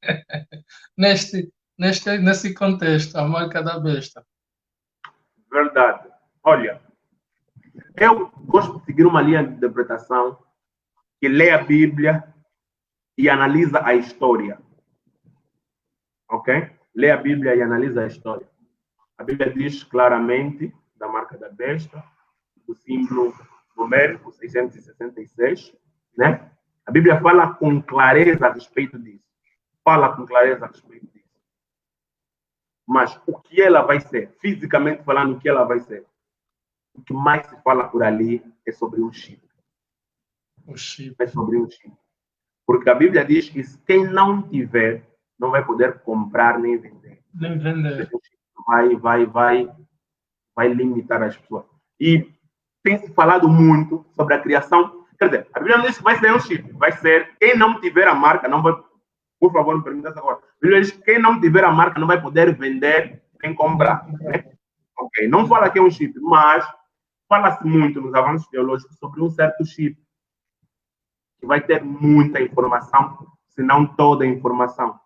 nesse contexto, a marca da besta. Verdade. Olha, eu gosto de seguir uma linha de interpretação que lê a Bíblia e analisa a história. Ok? Lê a Bíblia e analisa a história. A Bíblia diz claramente da marca da besta, do símbolo numérico 666, né? A Bíblia fala com clareza a respeito disso. Fala com clareza a respeito disso. Mas o que ela vai ser? Fisicamente falando, o que ela vai ser? O que mais se fala por ali é sobre um chip. O chip. É sobre um chip. Porque a Bíblia diz que quem não tiver, não vai poder comprar nem vender. Nem vender. Vai limitar as pessoas. E tem se falado muito sobre a criação. Quer dizer, a Bíblia não diz que vai ser um chip. Vai ser quem não tiver a marca, não vai. Por favor, me permita essa agora. A Bíblia diz que quem não tiver a marca não vai poder vender nem comprar. Né? Ok, não fala que é um chip, mas fala-se muito nos avanços teológicos sobre um certo chip que vai ter muita informação, se não toda a informação.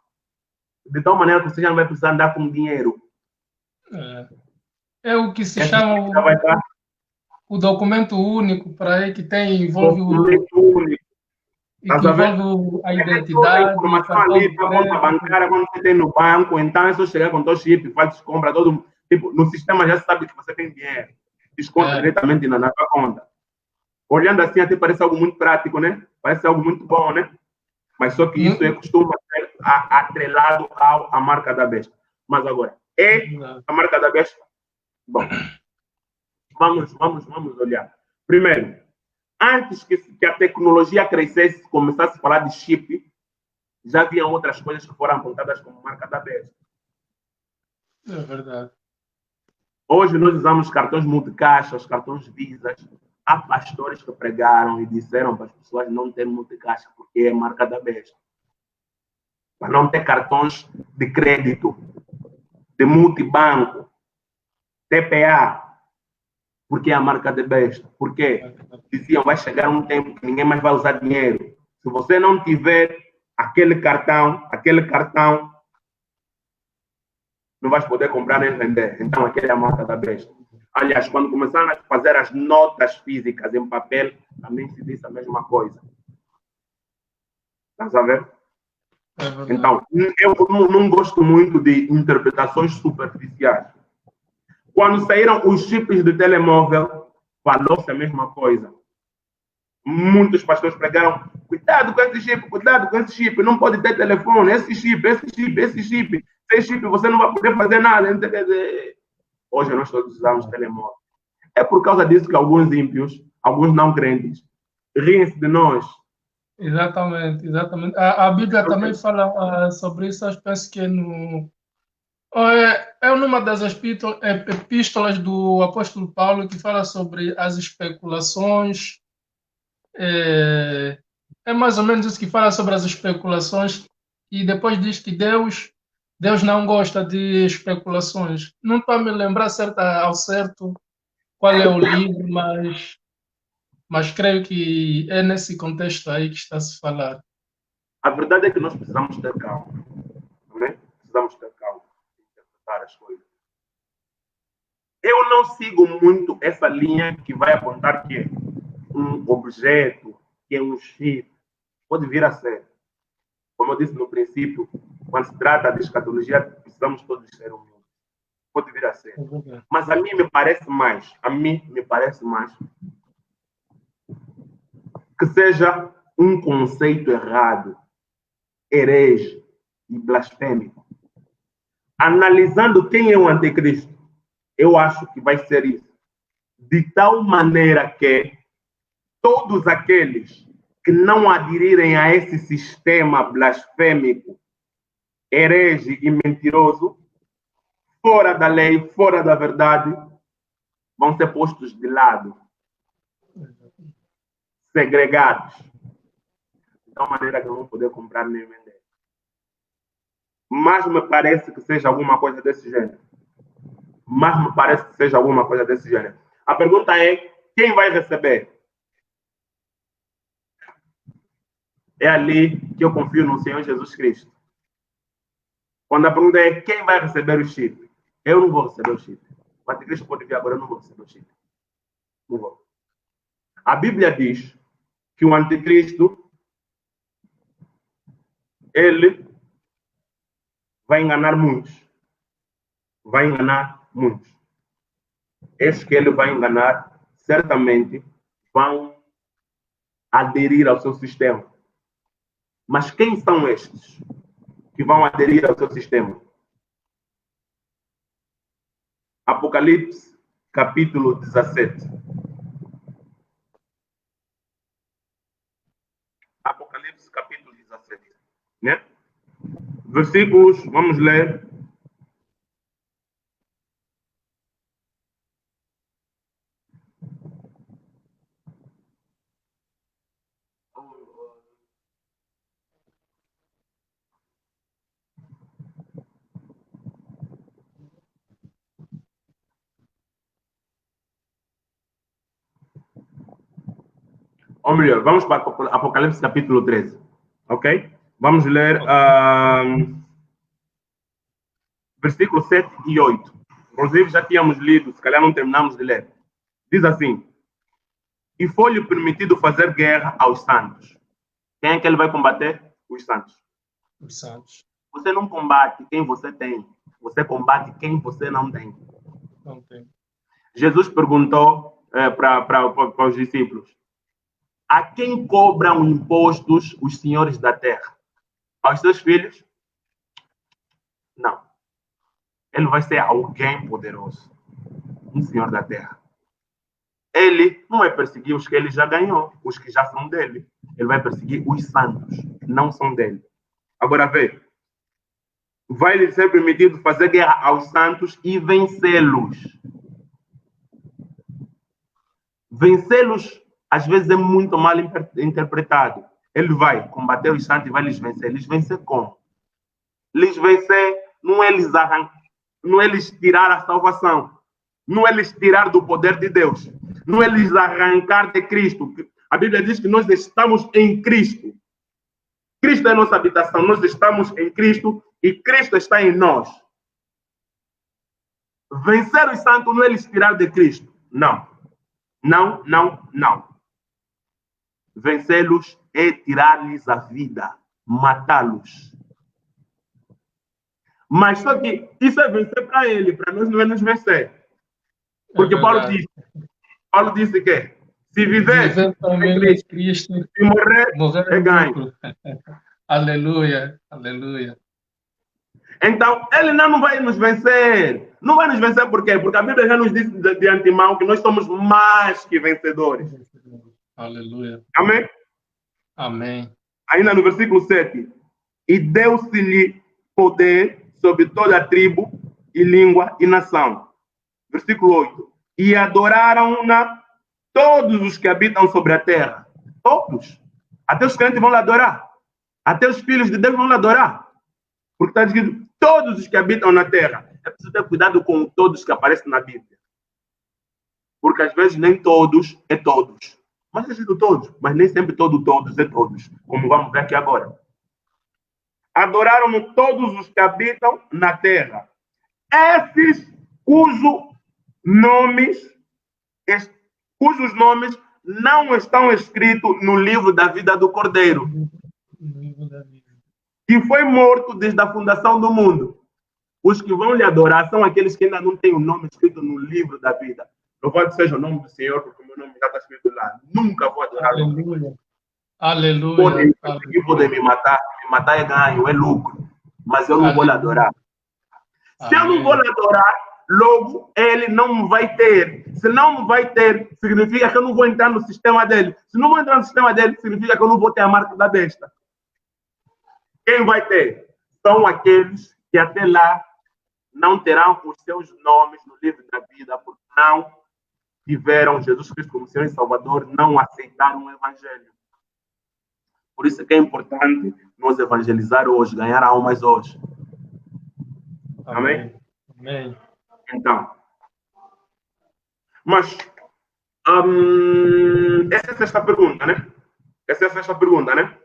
De tal maneira que você já não vai precisar andar com dinheiro. É o que se chama o documento único para aí que envolve a identidade. A informação ali, a conta bancária, quando você tem no banco, então é só chegar com o teu chip, faz compra, todo tipo, no sistema já sabe que você tem dinheiro. Desconta diretamente na tua conta. Olhando assim, até parece algo muito prático, né? Parece algo muito bom, né? Mas só que isso costuma ser atrelado à marca da besta. Mas agora, é a marca da besta? Bom, vamos olhar. Primeiro, antes que a tecnologia crescesse, começasse a falar de chip, já havia outras coisas que foram apontadas como marca da besta. É verdade. Hoje nós usamos cartões multicaixas, cartões Visa. há pastores que pregaram e disseram para as pessoas não terem multicaixa, porque é a marca da besta. Para não ter cartões de crédito, de multibanco, TPA, porque é a marca da besta. Porque diziam, vai chegar um tempo que ninguém mais vai usar dinheiro. Se você não tiver aquele cartão, não vais poder comprar nem vender. Então, aquela é a marca da besta. Aliás, quando começaram a fazer as notas físicas em papel, também se disse a mesma coisa. Estás a ver? Então, eu não gosto muito de interpretações superficiais. Quando saíram os chips de telemóvel, falou-se a mesma coisa. Muitos pastores pregaram, cuidado com esse chip, não pode ter telefone, esse chip, sem chip você não vai poder fazer nada. Hoje nós todos usamos telemóvel. É por causa disso que alguns ímpios, alguns não crentes, riem-se de nós. Exatamente, exatamente. A Bíblia também fala sobre isso, eu penso que é numa das epístolas do apóstolo Paulo que fala sobre as especulações. É mais ou menos isso que fala sobre as especulações e depois diz que Deus não gosta de especulações. Não estou a me lembrar ao certo qual é o livro, mas creio que é nesse contexto aí que está a se falar. A verdade é que nós precisamos ter calma. Né? Precisamos ter calma de interpretar as coisas. Eu não sigo muito essa linha que vai apontar que um objeto, que é um chip, pode vir a ser. Como eu disse no princípio, quando se trata de escatologia, precisamos todos ser humildes. Pode vir a ser. Mas a mim me parece mais que seja um conceito errado, herege e blasfêmico. Analisando quem é o anticristo, eu acho que vai ser isso. De tal maneira que todos aqueles que não aderirem a esse sistema blasfêmico, herege e mentiroso, fora da lei, fora da verdade, vão ser postos de lado, segregados, de tal maneira que não vão poder comprar nem vender. Mas me parece que seja alguma coisa desse gênero. A pergunta é, quem vai receber? É ali que eu confio no Senhor Jesus Cristo. Quando a pergunta é, quem vai receber o chip? Eu não vou receber o chip. O anticristo pode vir agora, eu não vou receber o chip. Não vou. A Bíblia diz que o anticristo, ele vai enganar muitos. Esses que ele vai enganar, certamente vão aderir ao seu sistema. Mas quem são estes que vão aderir ao seu sistema? Apocalipse, capítulo 17. Apocalipse, capítulo 17. Né? Versículos, vamos ler. Ou melhor, vamos para Apocalipse capítulo 13. Ok? Vamos ler versículos 7 e 8. Inclusive, já tínhamos lido, se calhar não terminamos de ler. Diz assim: e foi-lhe permitido fazer guerra aos santos. Quem é que ele vai combater? Os santos. Os santos. Você não combate quem você tem. Você combate quem você não tem. Não tem. Jesus perguntou para os discípulos: a quem cobram impostos os senhores da terra? Aos seus filhos? Não. Ele vai ser alguém poderoso. Um senhor da terra. Ele não vai perseguir os que ele já ganhou, os que já são dele. Ele vai perseguir os santos, que não são dele. Agora vê. Vai lhe ser permitido fazer guerra aos santos e vencê-los. Vencê-los, às vezes, é muito mal interpretado. Ele vai combater os santos e vai lhes vencer. Lhes vencer como? Lhes vencer não é lhes arrancar, não é lhes tirar a salvação, não é lhes tirar do poder de Deus, não é lhes arrancar de Cristo. A Bíblia diz que nós estamos em Cristo. Cristo é a nossa habitação, nós estamos em Cristo e Cristo está em nós. Vencer os santos não é lhes tirar de Cristo. Não. Não, não, não. Vencê-los é tirar-lhes a vida, matá-los. Mas só que isso é vencer para ele, para nós não é nos vencer. Porque Paulo disse que se viver também é Cristo, se morrer é ganho. Aleluia, aleluia. Então, ele não vai nos vencer. Não vai nos vencer por quê? Porque a Bíblia já nos disse de antemão que nós somos mais que vencedores. Aleluia. Amém? Amém. Ainda no versículo 7. E deu-se-lhe poder sobre toda a tribo e língua e nação. Versículo 8. E adoraram-na todos os que habitam sobre a terra. Todos. Até os crentes vão lá adorar. Até os filhos de Deus vão lá adorar. Porque está dizendo todos os que habitam na terra. É preciso ter cuidado com todos que aparecem na Bíblia. Porque às vezes nem todos é todos. Mas é sido todos. Mas nem sempre todos é todos. Como vamos ver aqui agora. Adoraram todos os que habitam na terra. Esses cujos nomes não estão escritos no livro da vida do Cordeiro, que foi morto desde a fundação do mundo. Os que vão lhe adorar são aqueles que ainda não têm o nome escrito no livro da vida. Louvado seja o nome do Senhor, porque o meu nome já está escrito lá. Nunca vou adorar. Aleluia. Aleluia. Podem me matar é ganho, é lucro. Mas eu não vou lhe adorar. Se eu não vou lhe adorar, logo ele não vai ter. Se não vai ter, significa que eu não vou entrar no sistema dele. Se não vou entrar no sistema dele, significa que eu não vou ter a marca da besta. Quem vai ter? São aqueles que até lá não terão os seus nomes no livro da vida, porque não tiveram Jesus Cristo como Senhor e Salvador, não aceitaram o Evangelho. Por isso que é importante nós evangelizar hoje, ganhar almas hoje. Amém? Amém. Então, mas essa é a sexta pergunta, né? Essa é a sexta pergunta, né?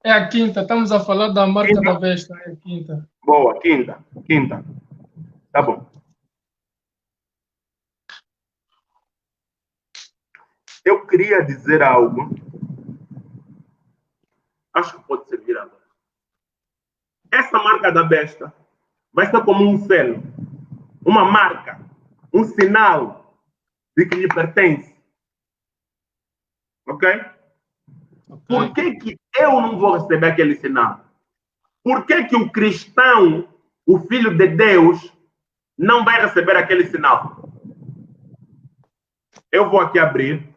É a quinta, estamos a falar da marca da besta, é a quinta. Boa, quinta. Tá bom. Eu queria dizer algo. Acho que pode servir agora. Essa marca da besta vai ser como um selo, uma marca, um sinal de que lhe pertence. Ok? Por que eu não vou receber aquele sinal? Por que o cristão, o filho de Deus, não vai receber aquele sinal? Eu vou aqui abrir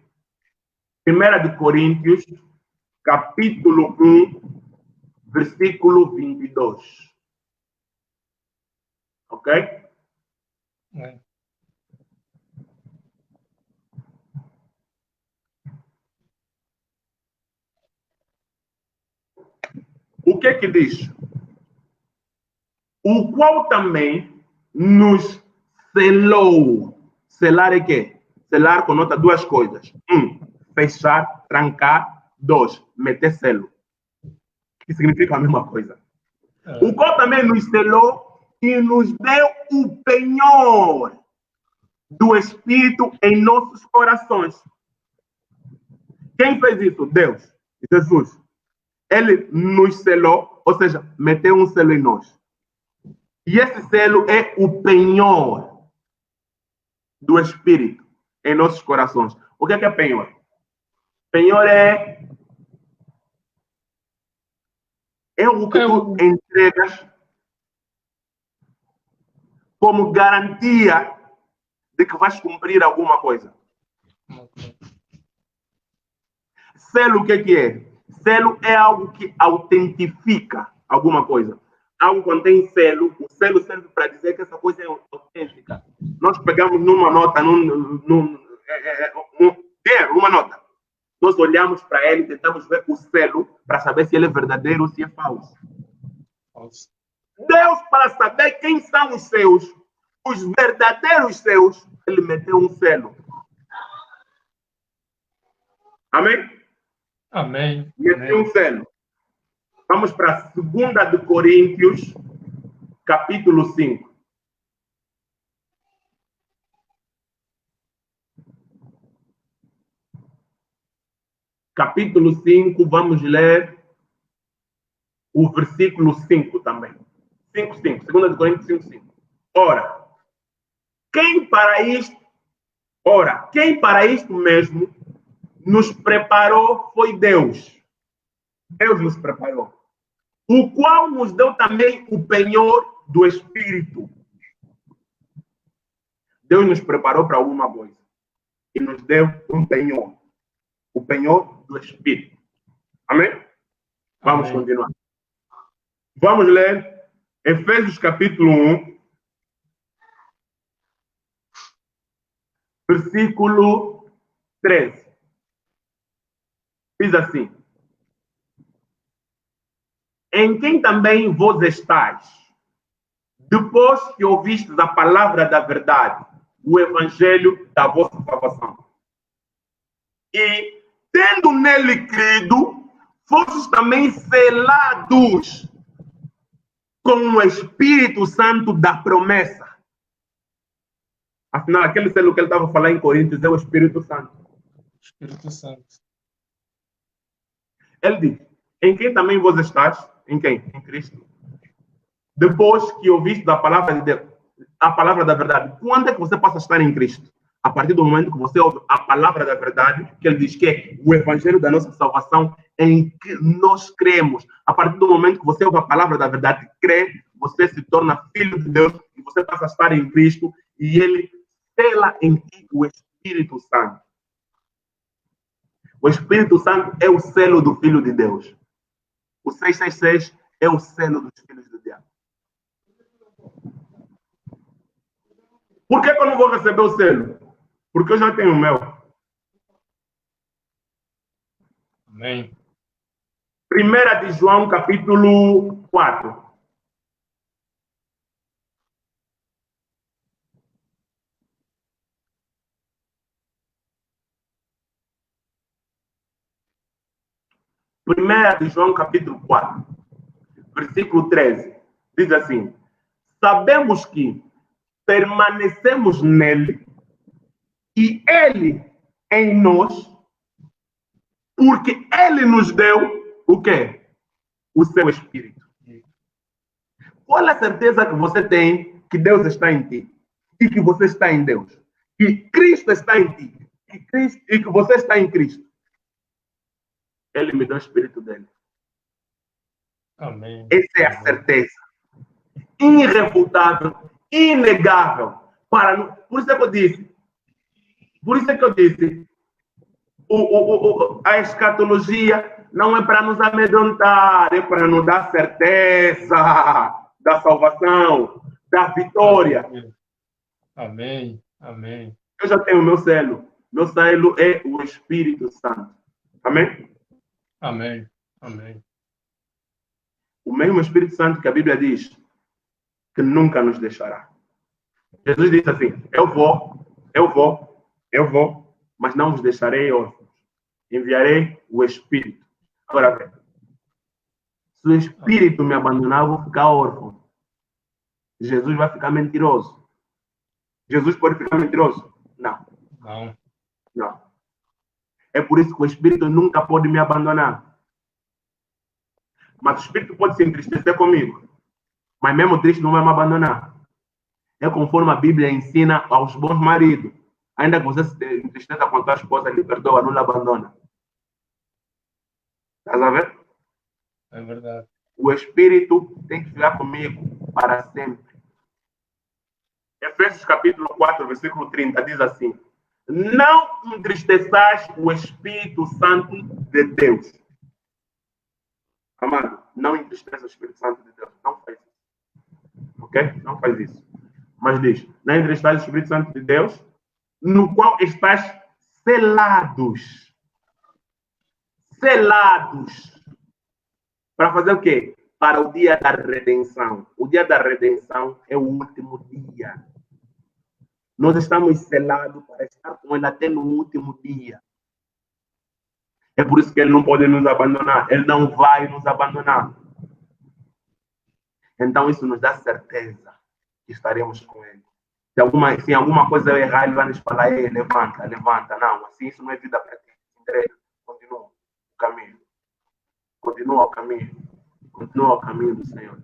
1 Coríntios, capítulo 1, versículo 22. Ok? É. O que diz? O qual também nos selou. Selar é quê? Selar conota duas coisas. Fechar, trancar. 2, meter selo. Que significa a mesma coisa. O qual também nos selou e nos deu o penhor do Espírito em nossos corações. Quem fez isso? Deus. Jesus. Ele nos selou, ou seja, meteu um selo em nós. E esse selo é o penhor do Espírito em nossos corações. O que é penhor? Penhor é o que tu entregas como garantia de que vais cumprir alguma coisa. Selo o que é? Selo é algo que autentifica alguma coisa. Algo quando tem selo, o selo serve para dizer que essa coisa é autêntica. Nós pegamos numa nota, tem nós olhamos para ele, tentamos ver o selo para saber se ele é verdadeiro ou se é falso. Deus, para saber quem são os seus, os verdadeiros seus, ele meteu um selo. Amém? Amém. Meteu um selo. Vamos para 2 de Coríntios, capítulo 5. Capítulo 5, vamos ler o versículo 5 também. 5:5. 2 de Coríntios 5:5. Ora, quem para isto mesmo nos preparou foi Deus. Deus nos preparou. O qual nos deu também o penhor do Espírito. Deus nos preparou para alguma coisa. E nos deu um penhor. O penhor do Espírito. Amém? Vamos continuar. Vamos ler Efésios capítulo 1, versículo 13. Diz assim: em quem também vós estáis, depois que ouvistes a palavra da verdade, o evangelho da vossa salvação. E, tendo nele crido, fostes também selados com o Espírito Santo da promessa. Afinal, aquele selo que ele estava falando em Coríntios é o Espírito Santo. Espírito Santo. Ele diz: em quem também vós estás? Em quem? Em Cristo. Depois que ouviste a palavra de Deus, a palavra da verdade. Quando é que você passa a estar em Cristo? A partir do momento que você ouve a palavra da verdade, que ele diz que é o evangelho da nossa salvação, em que nós cremos. A partir do momento que você ouve a palavra da verdade, crê, você se torna filho de Deus e você passa a estar em Cristo e ele sela em ti o Espírito Santo. O Espírito Santo é o selo do Filho de Deus. O 666 é o selo dos filhos do diabo. Por que eu não vou receber o selo? Porque eu já tenho o meu. Amém. 1 de João, capítulo 4. Primeira de João, capítulo 4, versículo 13. Diz assim: sabemos que permanecemos nele e ele em nós, porque ele nos deu o quê? O seu Espírito. Qual a certeza que você tem que Deus está em ti e que você está em Deus? Que Cristo está em ti e que você está em Cristo? Ele me deu o Espírito dele. Amém. Essa é a certeza irrefutável, inegável. Por isso é que eu disse. A escatologia não é para nos amedrontar, é para nos dar certeza da salvação, da vitória. Amém. Amém. Eu já tenho o meu selo. Meu selo é o Espírito Santo. Amém? Amém. Amém. O mesmo Espírito Santo que a Bíblia diz que nunca nos deixará. Jesus disse assim: eu vou, mas não vos deixarei órfãos. Enviarei o Espírito. Agora vem. Se o Espírito me abandonar, eu vou ficar órfão. Jesus vai ficar mentiroso. Jesus pode ficar mentiroso? Não. Não. É por isso que o Espírito nunca pode me abandonar. Mas o Espírito pode se entristecer comigo. Mas mesmo triste não vai me abandonar. É conforme a Bíblia ensina aos bons maridos. Ainda que você se entristeça com a tua esposa, lhe perdoa, não lhe abandona. Estás a ver? É verdade. O Espírito tem que ficar comigo para sempre. Efésios capítulo 4, versículo 30, diz assim: não entristeçais o Espírito Santo de Deus. Amado, não entristeça o Espírito Santo de Deus. Não faz isso. Ok? Não faz isso. Mas diz: não entristeçais o Espírito Santo de Deus, no qual estás selados. selados. Para fazer o quê? Para o dia da redenção. O dia da redenção é o último dia. Nós estamos selados para estar com Ele até no último dia. É por isso que Ele não pode nos abandonar. Ele não vai nos abandonar. Então isso nos dá certeza que estaremos com Ele. Se alguma coisa errar, Ele vai nos falar: ei, levanta, levanta. Não, assim isso não é vida para ti. Continua o caminho. Continua o caminho. Continua o caminho do Senhor.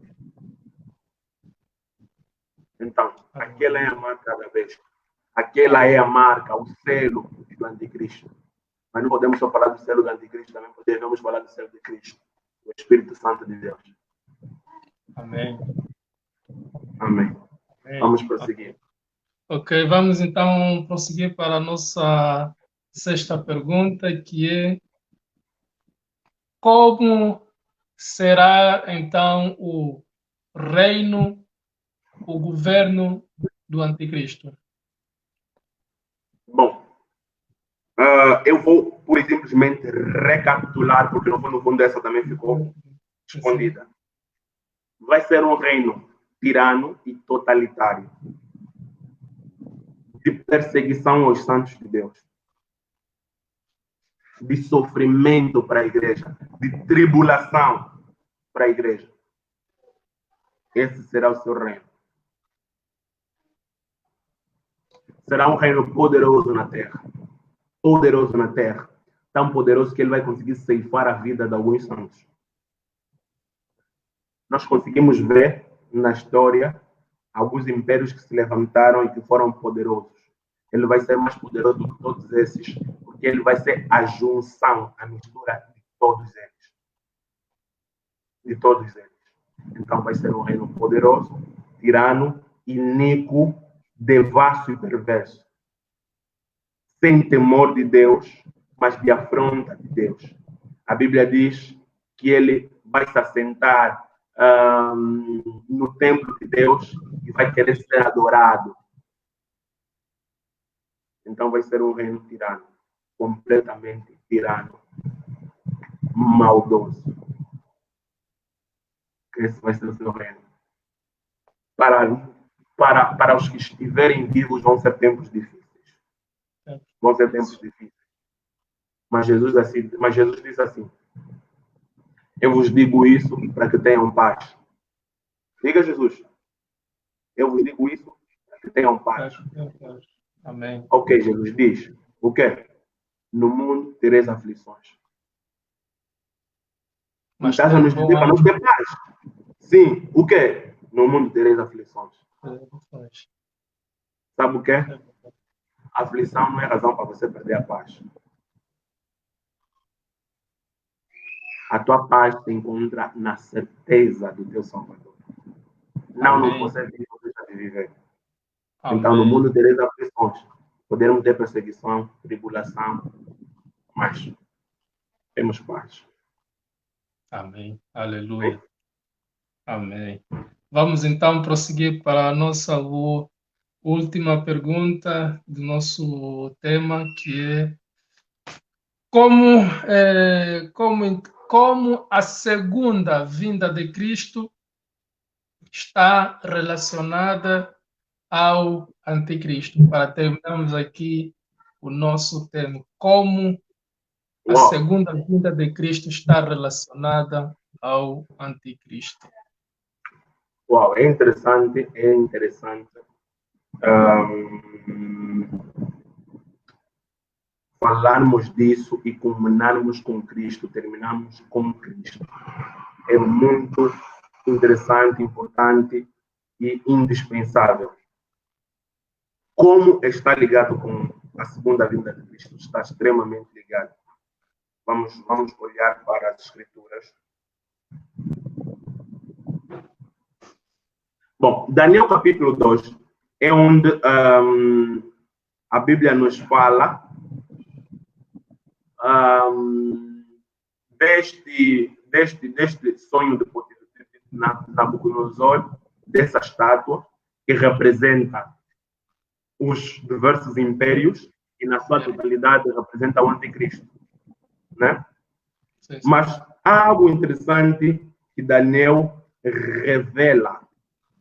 Então, aquela é a marca da besta. Aquela é a marca, o selo do anticristo. Mas não podemos só falar do selo do anticristo, também podemos falar do selo de Cristo, o Espírito Santo de Deus. Amém. Amém. Vamos prosseguir. Ok, vamos então prosseguir para a nossa sexta pergunta, que é: como será então o reino, o governo do anticristo? Bom, eu vou pura e simplesmente recapitular, porque no fundo essa também ficou escondida. Vai ser um reino tirano e totalitário, de perseguição aos santos de Deus, de sofrimento para a igreja, de tribulação para a igreja. Esse será o seu reino. Será um reino poderoso na terra. Poderoso na terra. Tão poderoso que ele vai conseguir ceifar a vida de alguns santos. Nós conseguimos ver na história alguns impérios que se levantaram e que foram poderosos. Ele vai ser mais poderoso do que todos esses, porque ele vai ser a junção, a mistura de todos eles. De todos eles. Então vai ser um reino poderoso, tirano, iníquo, devasso e perverso. Sem temor de Deus, mas de afronta de Deus. A Bíblia diz que ele vai se assentar no templo de Deus e vai querer ser adorado. Então vai ser um reino tirano, completamente tirano, maldoso. Esse vai ser o seu reino. Para os que estiverem vivos, vão ser tempos difíceis. Vão ser tempos difíceis. Mas Jesus diz assim: eu vos digo isso para que tenham paz. Diga, Jesus. Eu vos digo isso para que tenham paz. Amém. Ok, Jesus diz: o quê? No mundo tereis aflições. Mas estás a nos dizer para nós ter paz. Sim, o quê? No mundo tereis aflições. Sabe o quê? A aflição não é razão para você perder a paz. A tua paz se encontra na certeza do teu Salvador. Não no que você deixa de viver. Amém. Então, no mundo tereis aflições. Poderemos ter perseguição, tribulação, mas temos paz. Amém. Aleluia. Amém. Vamos então prosseguir para a nossa última pergunta do nosso tema, que é como a segunda vinda de Cristo está relacionada ao anticristo. Para terminarmos aqui o nosso tema, como a segunda vinda de Cristo está relacionada ao anticristo. Uau, é interessante, falarmos disso e culminarmos com Cristo, terminarmos com Cristo. É muito interessante, importante e indispensável. Como está ligado com a segunda vinda de Cristo? Está extremamente ligado. Vamos olhar para as Escrituras. Bom, Daniel capítulo 2 é onde a Bíblia nos fala deste sonho de Nabucodonosor, dessa estátua, que representa os diversos impérios e, na sua totalidade, representa o anticristo. Né? Sim, sim. Mas há algo interessante que Daniel revela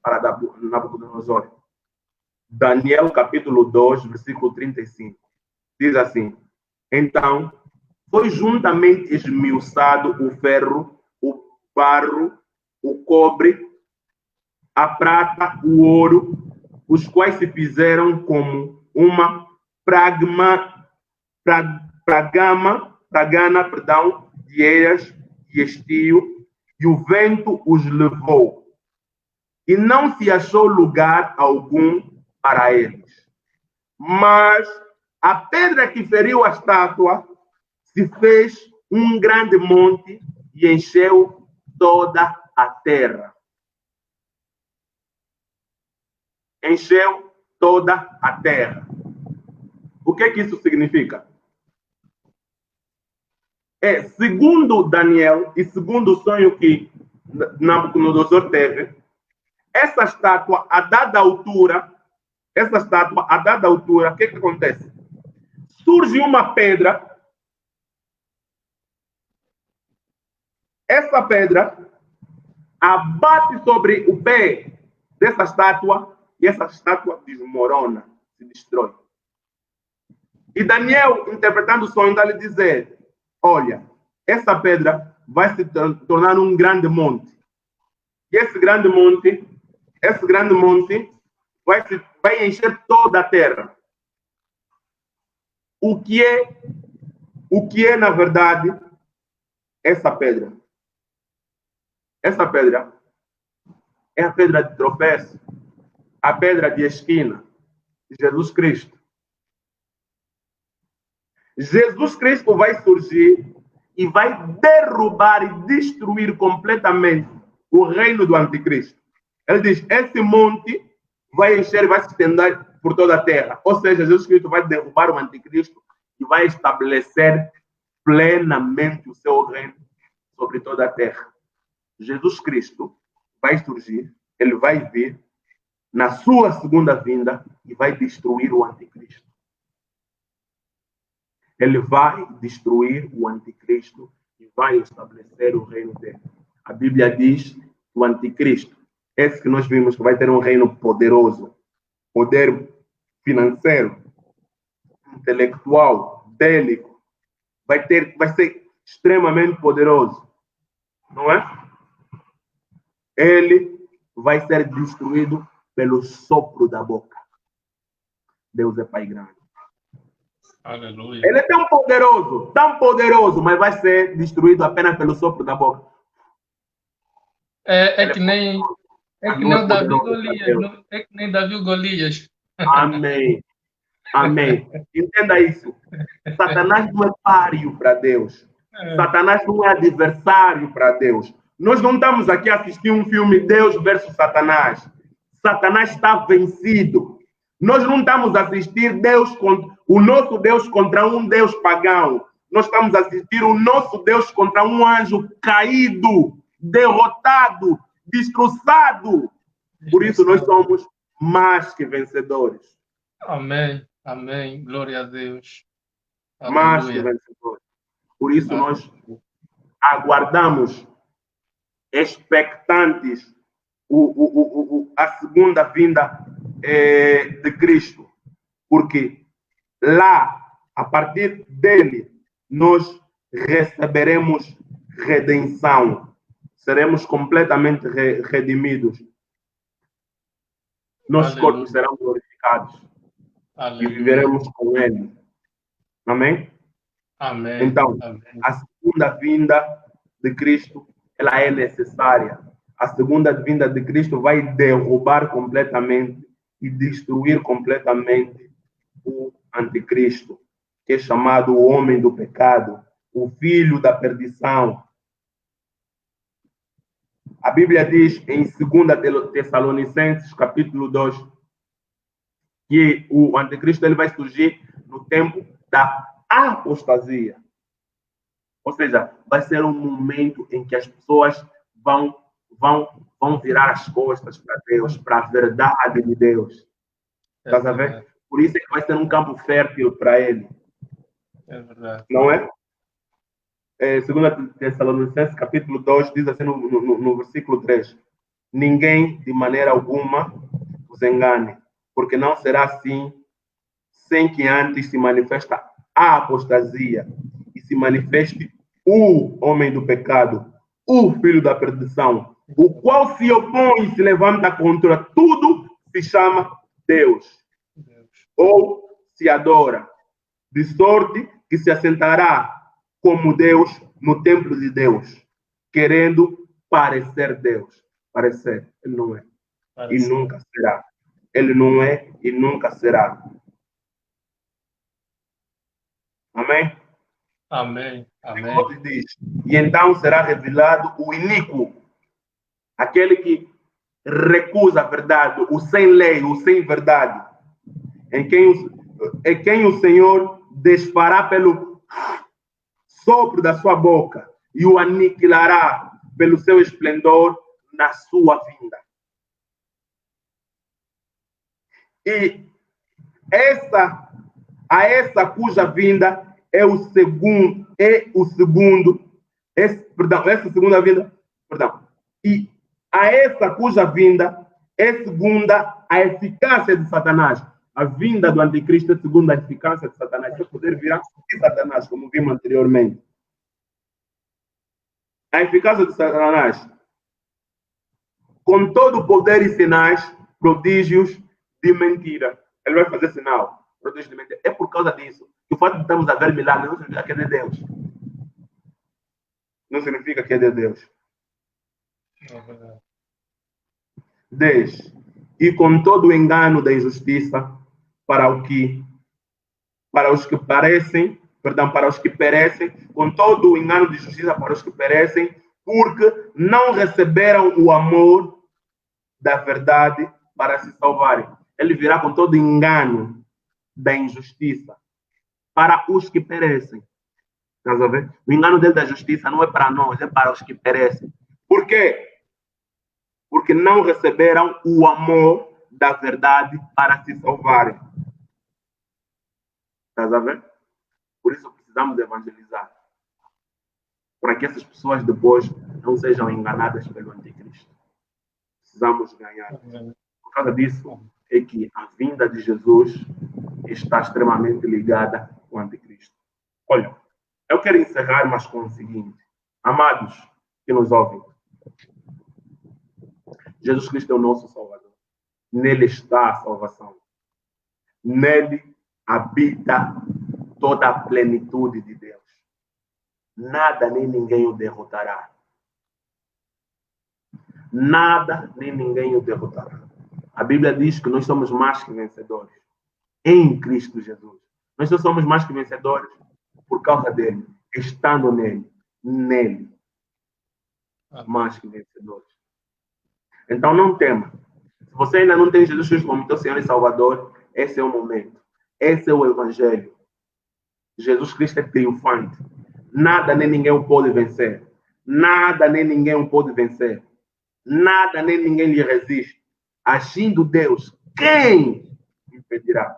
para Nabucodonosor. Daniel capítulo 2, versículo 35. Diz assim: então foi juntamente esmiuçado o ferro, o barro, o cobre, a prata, o ouro, os quais se fizeram como uma pragana, de eiras e estio, e o vento os levou. E não se achou lugar algum para eles. Mas a pedra que feriu a estátua se fez um grande monte e encheu toda a terra. Encheu toda a terra. O que isso significa? Segundo Daniel e segundo o sonho que Nabucodonosor teve, essa estátua, a dada altura, o que acontece? Surge uma pedra, essa pedra abate sobre o pé dessa estátua e essa estátua desmorona, se destrói. E Daniel, interpretando o sonho, está lhe dizer: olha, essa pedra vai se tornar um grande monte. E esse grande monte vai encher toda a terra. O que é, na verdade, essa pedra? Essa pedra é a pedra de tropeço, a pedra de esquina, Jesus Cristo. Jesus Cristo vai surgir e vai derrubar e destruir completamente o reino do anticristo. Ele diz: esse monte vai encher, vai se estender por toda a terra. Ou seja, Jesus Cristo vai derrubar o anticristo e vai estabelecer plenamente o seu reino sobre toda a terra. Jesus Cristo vai surgir, ele vai vir na sua segunda vinda e vai destruir o anticristo. Ele vai destruir o anticristo e vai estabelecer o reino dele. A Bíblia diz que o anticristo, esse que nós vimos, que vai ter um reino poderoso, poder financeiro, intelectual, bélico, vai ser extremamente poderoso, não é? Ele vai ser destruído pelo sopro da boca. Deus é Pai grande. Aleluia. Ele é tão poderoso, mas vai ser destruído apenas pelo sopro da boca. É que nem o Davi Golias. É que nem Davi Golias. Amém. Amém. Entenda isso. Satanás não é páreo para Deus. Satanás não é adversário para Deus. Nós não estamos aqui a assistir um filme Deus versus Satanás. Satanás está vencido. Nós não estamos a assistir o nosso Deus contra um Deus pagão. Nós estamos a assistir o nosso Deus contra um anjo caído, derrotado, destroçado. Por isso nós somos mais que vencedores. Amém. Amém. Glória a Deus. Mais que vencedores. Por isso nós aguardamos, expectantes, a segunda vinda de Cristo. Porque lá, a partir dele, nós receberemos redenção. Seremos completamente redimidos. Nossos corpos serão glorificados. Aleluia. E viveremos com ele. Amém? Amém. Então, Amém. A segunda vinda de Cristo, ela é necessária. A segunda vinda de Cristo vai derrubar completamente e destruir completamente o anticristo, que é chamado o homem do pecado, o filho da perdição. A Bíblia diz em 2 Tessalonicenses, capítulo 2, que o anticristo ele vai surgir no tempo da apostasia. Ou seja, vai ser um momento em que as pessoas vão virar as costas para Deus, para a verdade de Deus. Estás a ver? Por isso é que vai ser um campo fértil para ele. É verdade. Não é? 2 Tessalonicenses, capítulo 2, diz assim no versículo 3: ninguém de maneira alguma vos engane, porque não será assim sem que antes se manifesta a apostasia e se manifeste o homem do pecado, o filho da perdição, o qual se opõe e se levanta contra tudo, se chama Deus, ou se adora, de sorte que se assentará como Deus no templo de Deus, querendo parecer Deus. Parecer, ele não é. E nunca será. Ele não é e nunca será. Amém? Amém. Amém. Diz, e então será revelado o iníquo, aquele que recusa a verdade, o sem lei, o sem verdade, em quem o Senhor desfará pelo sopro da sua boca e o aniquilará pelo seu esplendor na sua vinda. E a essa cuja vinda essa segunda vinda, e a essa cuja vinda é segunda a eficácia de Satanás. A vinda do anticristo é segunda a eficácia de Satanás. Para poder virar de Satanás, como vimos anteriormente. A eficácia de Satanás, com todo o poder e sinais, prodígios de mentira. Ele vai fazer sinal, prodígios de mentira. É por causa disso que o fato de estamos a ver milagres não significa que é de Deus. Não significa que é de Deus. 10. E com todo o engano da injustiça para os que perecem, com todo o engano de justiça para os que perecem, porque não receberam o amor da verdade para se salvarem. Ele virá com todo o engano da injustiça para os que perecem. Estás a ver? O engano dele da justiça não é para nós, é para os que perecem. Por quê? Porque não receberam o amor da verdade para se salvarem. Estás a ver? Por isso precisamos evangelizar. Para que essas pessoas depois não sejam enganadas pelo anticristo. Precisamos ganhar. Por causa disso é que a vinda de Jesus está extremamente ligada com o anticristo. Olha, eu quero encerrar, mas com o seguinte. Amados que nos ouvem, Jesus Cristo é o nosso Salvador. Nele está a salvação. Nele habita toda a plenitude de Deus. Nada nem ninguém o derrotará. Nada nem ninguém o derrotará. A Bíblia diz que nós somos mais que vencedores em Cristo Jesus. Nós só somos mais que vencedores por causa dele, estando nele, mais que vencedores. Então não tema. Se você ainda não tem Jesus Cristo como teu Senhor e Salvador, esse é o momento. Esse é o Evangelho. Jesus Cristo é triunfante. Nada nem ninguém o pode vencer. Nada nem ninguém o pode vencer. Nada nem ninguém lhe resiste. Agindo Deus, quem impedirá?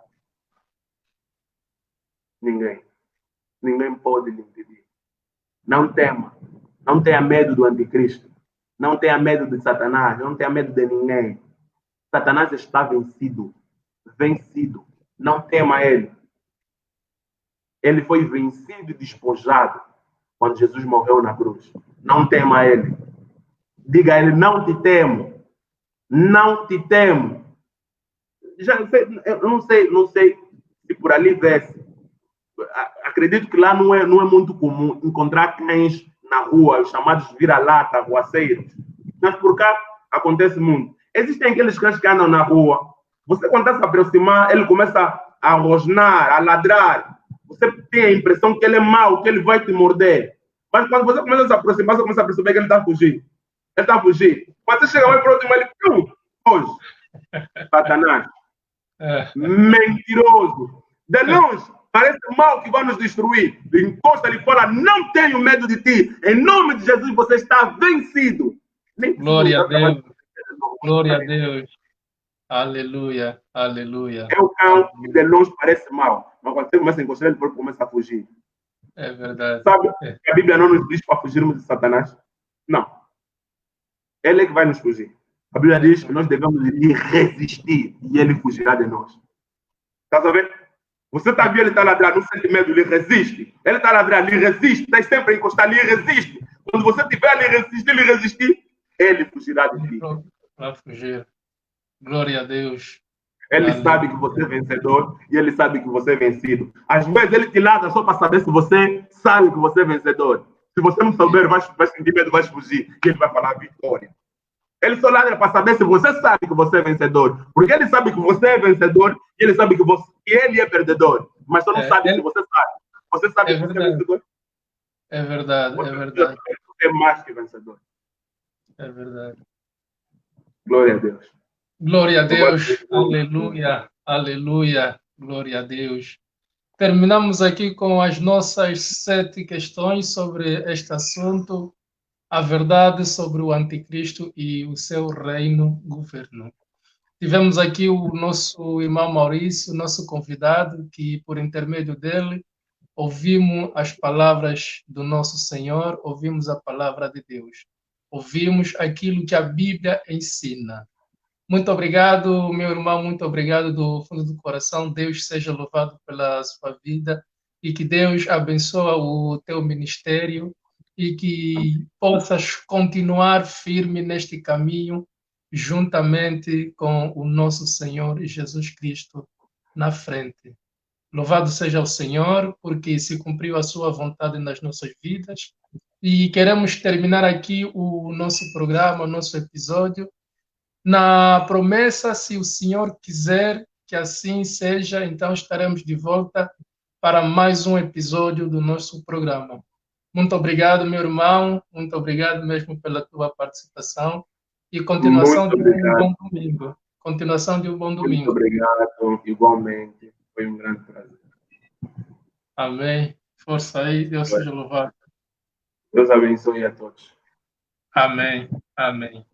Ninguém. Ninguém pode lhe impedir. Não tema. Não tenha medo do anticristo. Não tenha medo de Satanás. Não tenha medo de ninguém. Satanás está vencido. Vencido. Não tema ele. Ele foi vencido e despojado quando Jesus morreu na cruz. Não tema ele. Diga a ele, não te temo. Não te temo. Eu não sei se por ali vê-se. Acredito que lá não é muito comum encontrar cães na rua, os chamados vira-lata, ruaceiros. Mas por cá acontece muito. Existem aqueles cães que andam na rua. Você, quando está se aproximar, ele começa a rosnar, a ladrar. Você tem a impressão que ele é mau, que ele vai te morder. Mas quando você começa a se aproximar, você começa a perceber que ele está fugindo. Ele está fugindo. Quando você chega mais próximo, ele foge. Satanás. Mentiroso. De longe, parece mal que vai nos destruir. Encosta ele e fala, não tenho medo de ti. Em nome de Jesus, você está vencido. Glória a Deus. Glória a Deus. Aleluia. Aleluia. É o cão que de longe parece mal. Mas quando você começa a encostar, ele começa a fugir. É verdade. Sabe É, que a Bíblia não nos diz para fugirmos de Satanás? Não. Ele é que vai nos fugir. A Bíblia é, diz que nós devemos lhe resistir e ele fugirá de nós. Está a ver? Você está vendo ele está a ladrar, não sente medo, lhe resiste. Ele está a ladrar, lhe resiste, está sempre a encostar, lhe resiste. Quando você tiver a lhe resistir, ele fugirá de ti. para fugir. Glória a Deus. Ele sabe que você Aleluia. é vencedor e ele sabe que você é vencido. Às vezes ele te ladra só para saber se você sabe que você é vencedor. Se você não souber, vai sentir medo, vai fugir. E ele vai falar vitória. Ele só ladra para saber se você sabe que você é vencedor. Porque ele sabe que você é vencedor e ele sabe que ele é perdedor. Mas só não sabe se você sabe. Você sabe É que você é verdade. vencedor? É verdade. É Você precisa verdade. saber que você é mais que vencedor. É verdade. Glória a Deus. Glória a Louvado Deus. seja o nome do Senhor. Aleluia. Aleluia. Glória a Deus. Terminamos aqui com as nossas 7 questões sobre este assunto, a verdade sobre o anticristo e o seu reino governo. Tivemos aqui o nosso irmão Maurício, nosso convidado, que por intermédio dele ouvimos as palavras do nosso Senhor, ouvimos a palavra de Deus, ouvimos aquilo que a Bíblia ensina. Muito obrigado, meu irmão, muito obrigado do fundo do coração. Deus seja louvado pela sua vida e que Deus abençoe o teu ministério e que possas continuar firme neste caminho, juntamente com o nosso Senhor Jesus Cristo na frente. Louvado seja o Senhor, porque se cumpriu a sua vontade nas nossas vidas. E queremos terminar aqui o nosso programa, o nosso episódio na promessa, se o Senhor quiser que assim seja, então estaremos de volta para mais um episódio do nosso programa. Muito obrigado, meu irmão, muito obrigado mesmo pela tua participação e continuação Muito de um obrigado. bom domingo. Continuação de um bom Muito domingo. obrigado. Igualmente. Foi um grande prazer. Amém. Força aí, Deus seja louvado. Deus abençoe a todos. Amém. Amém.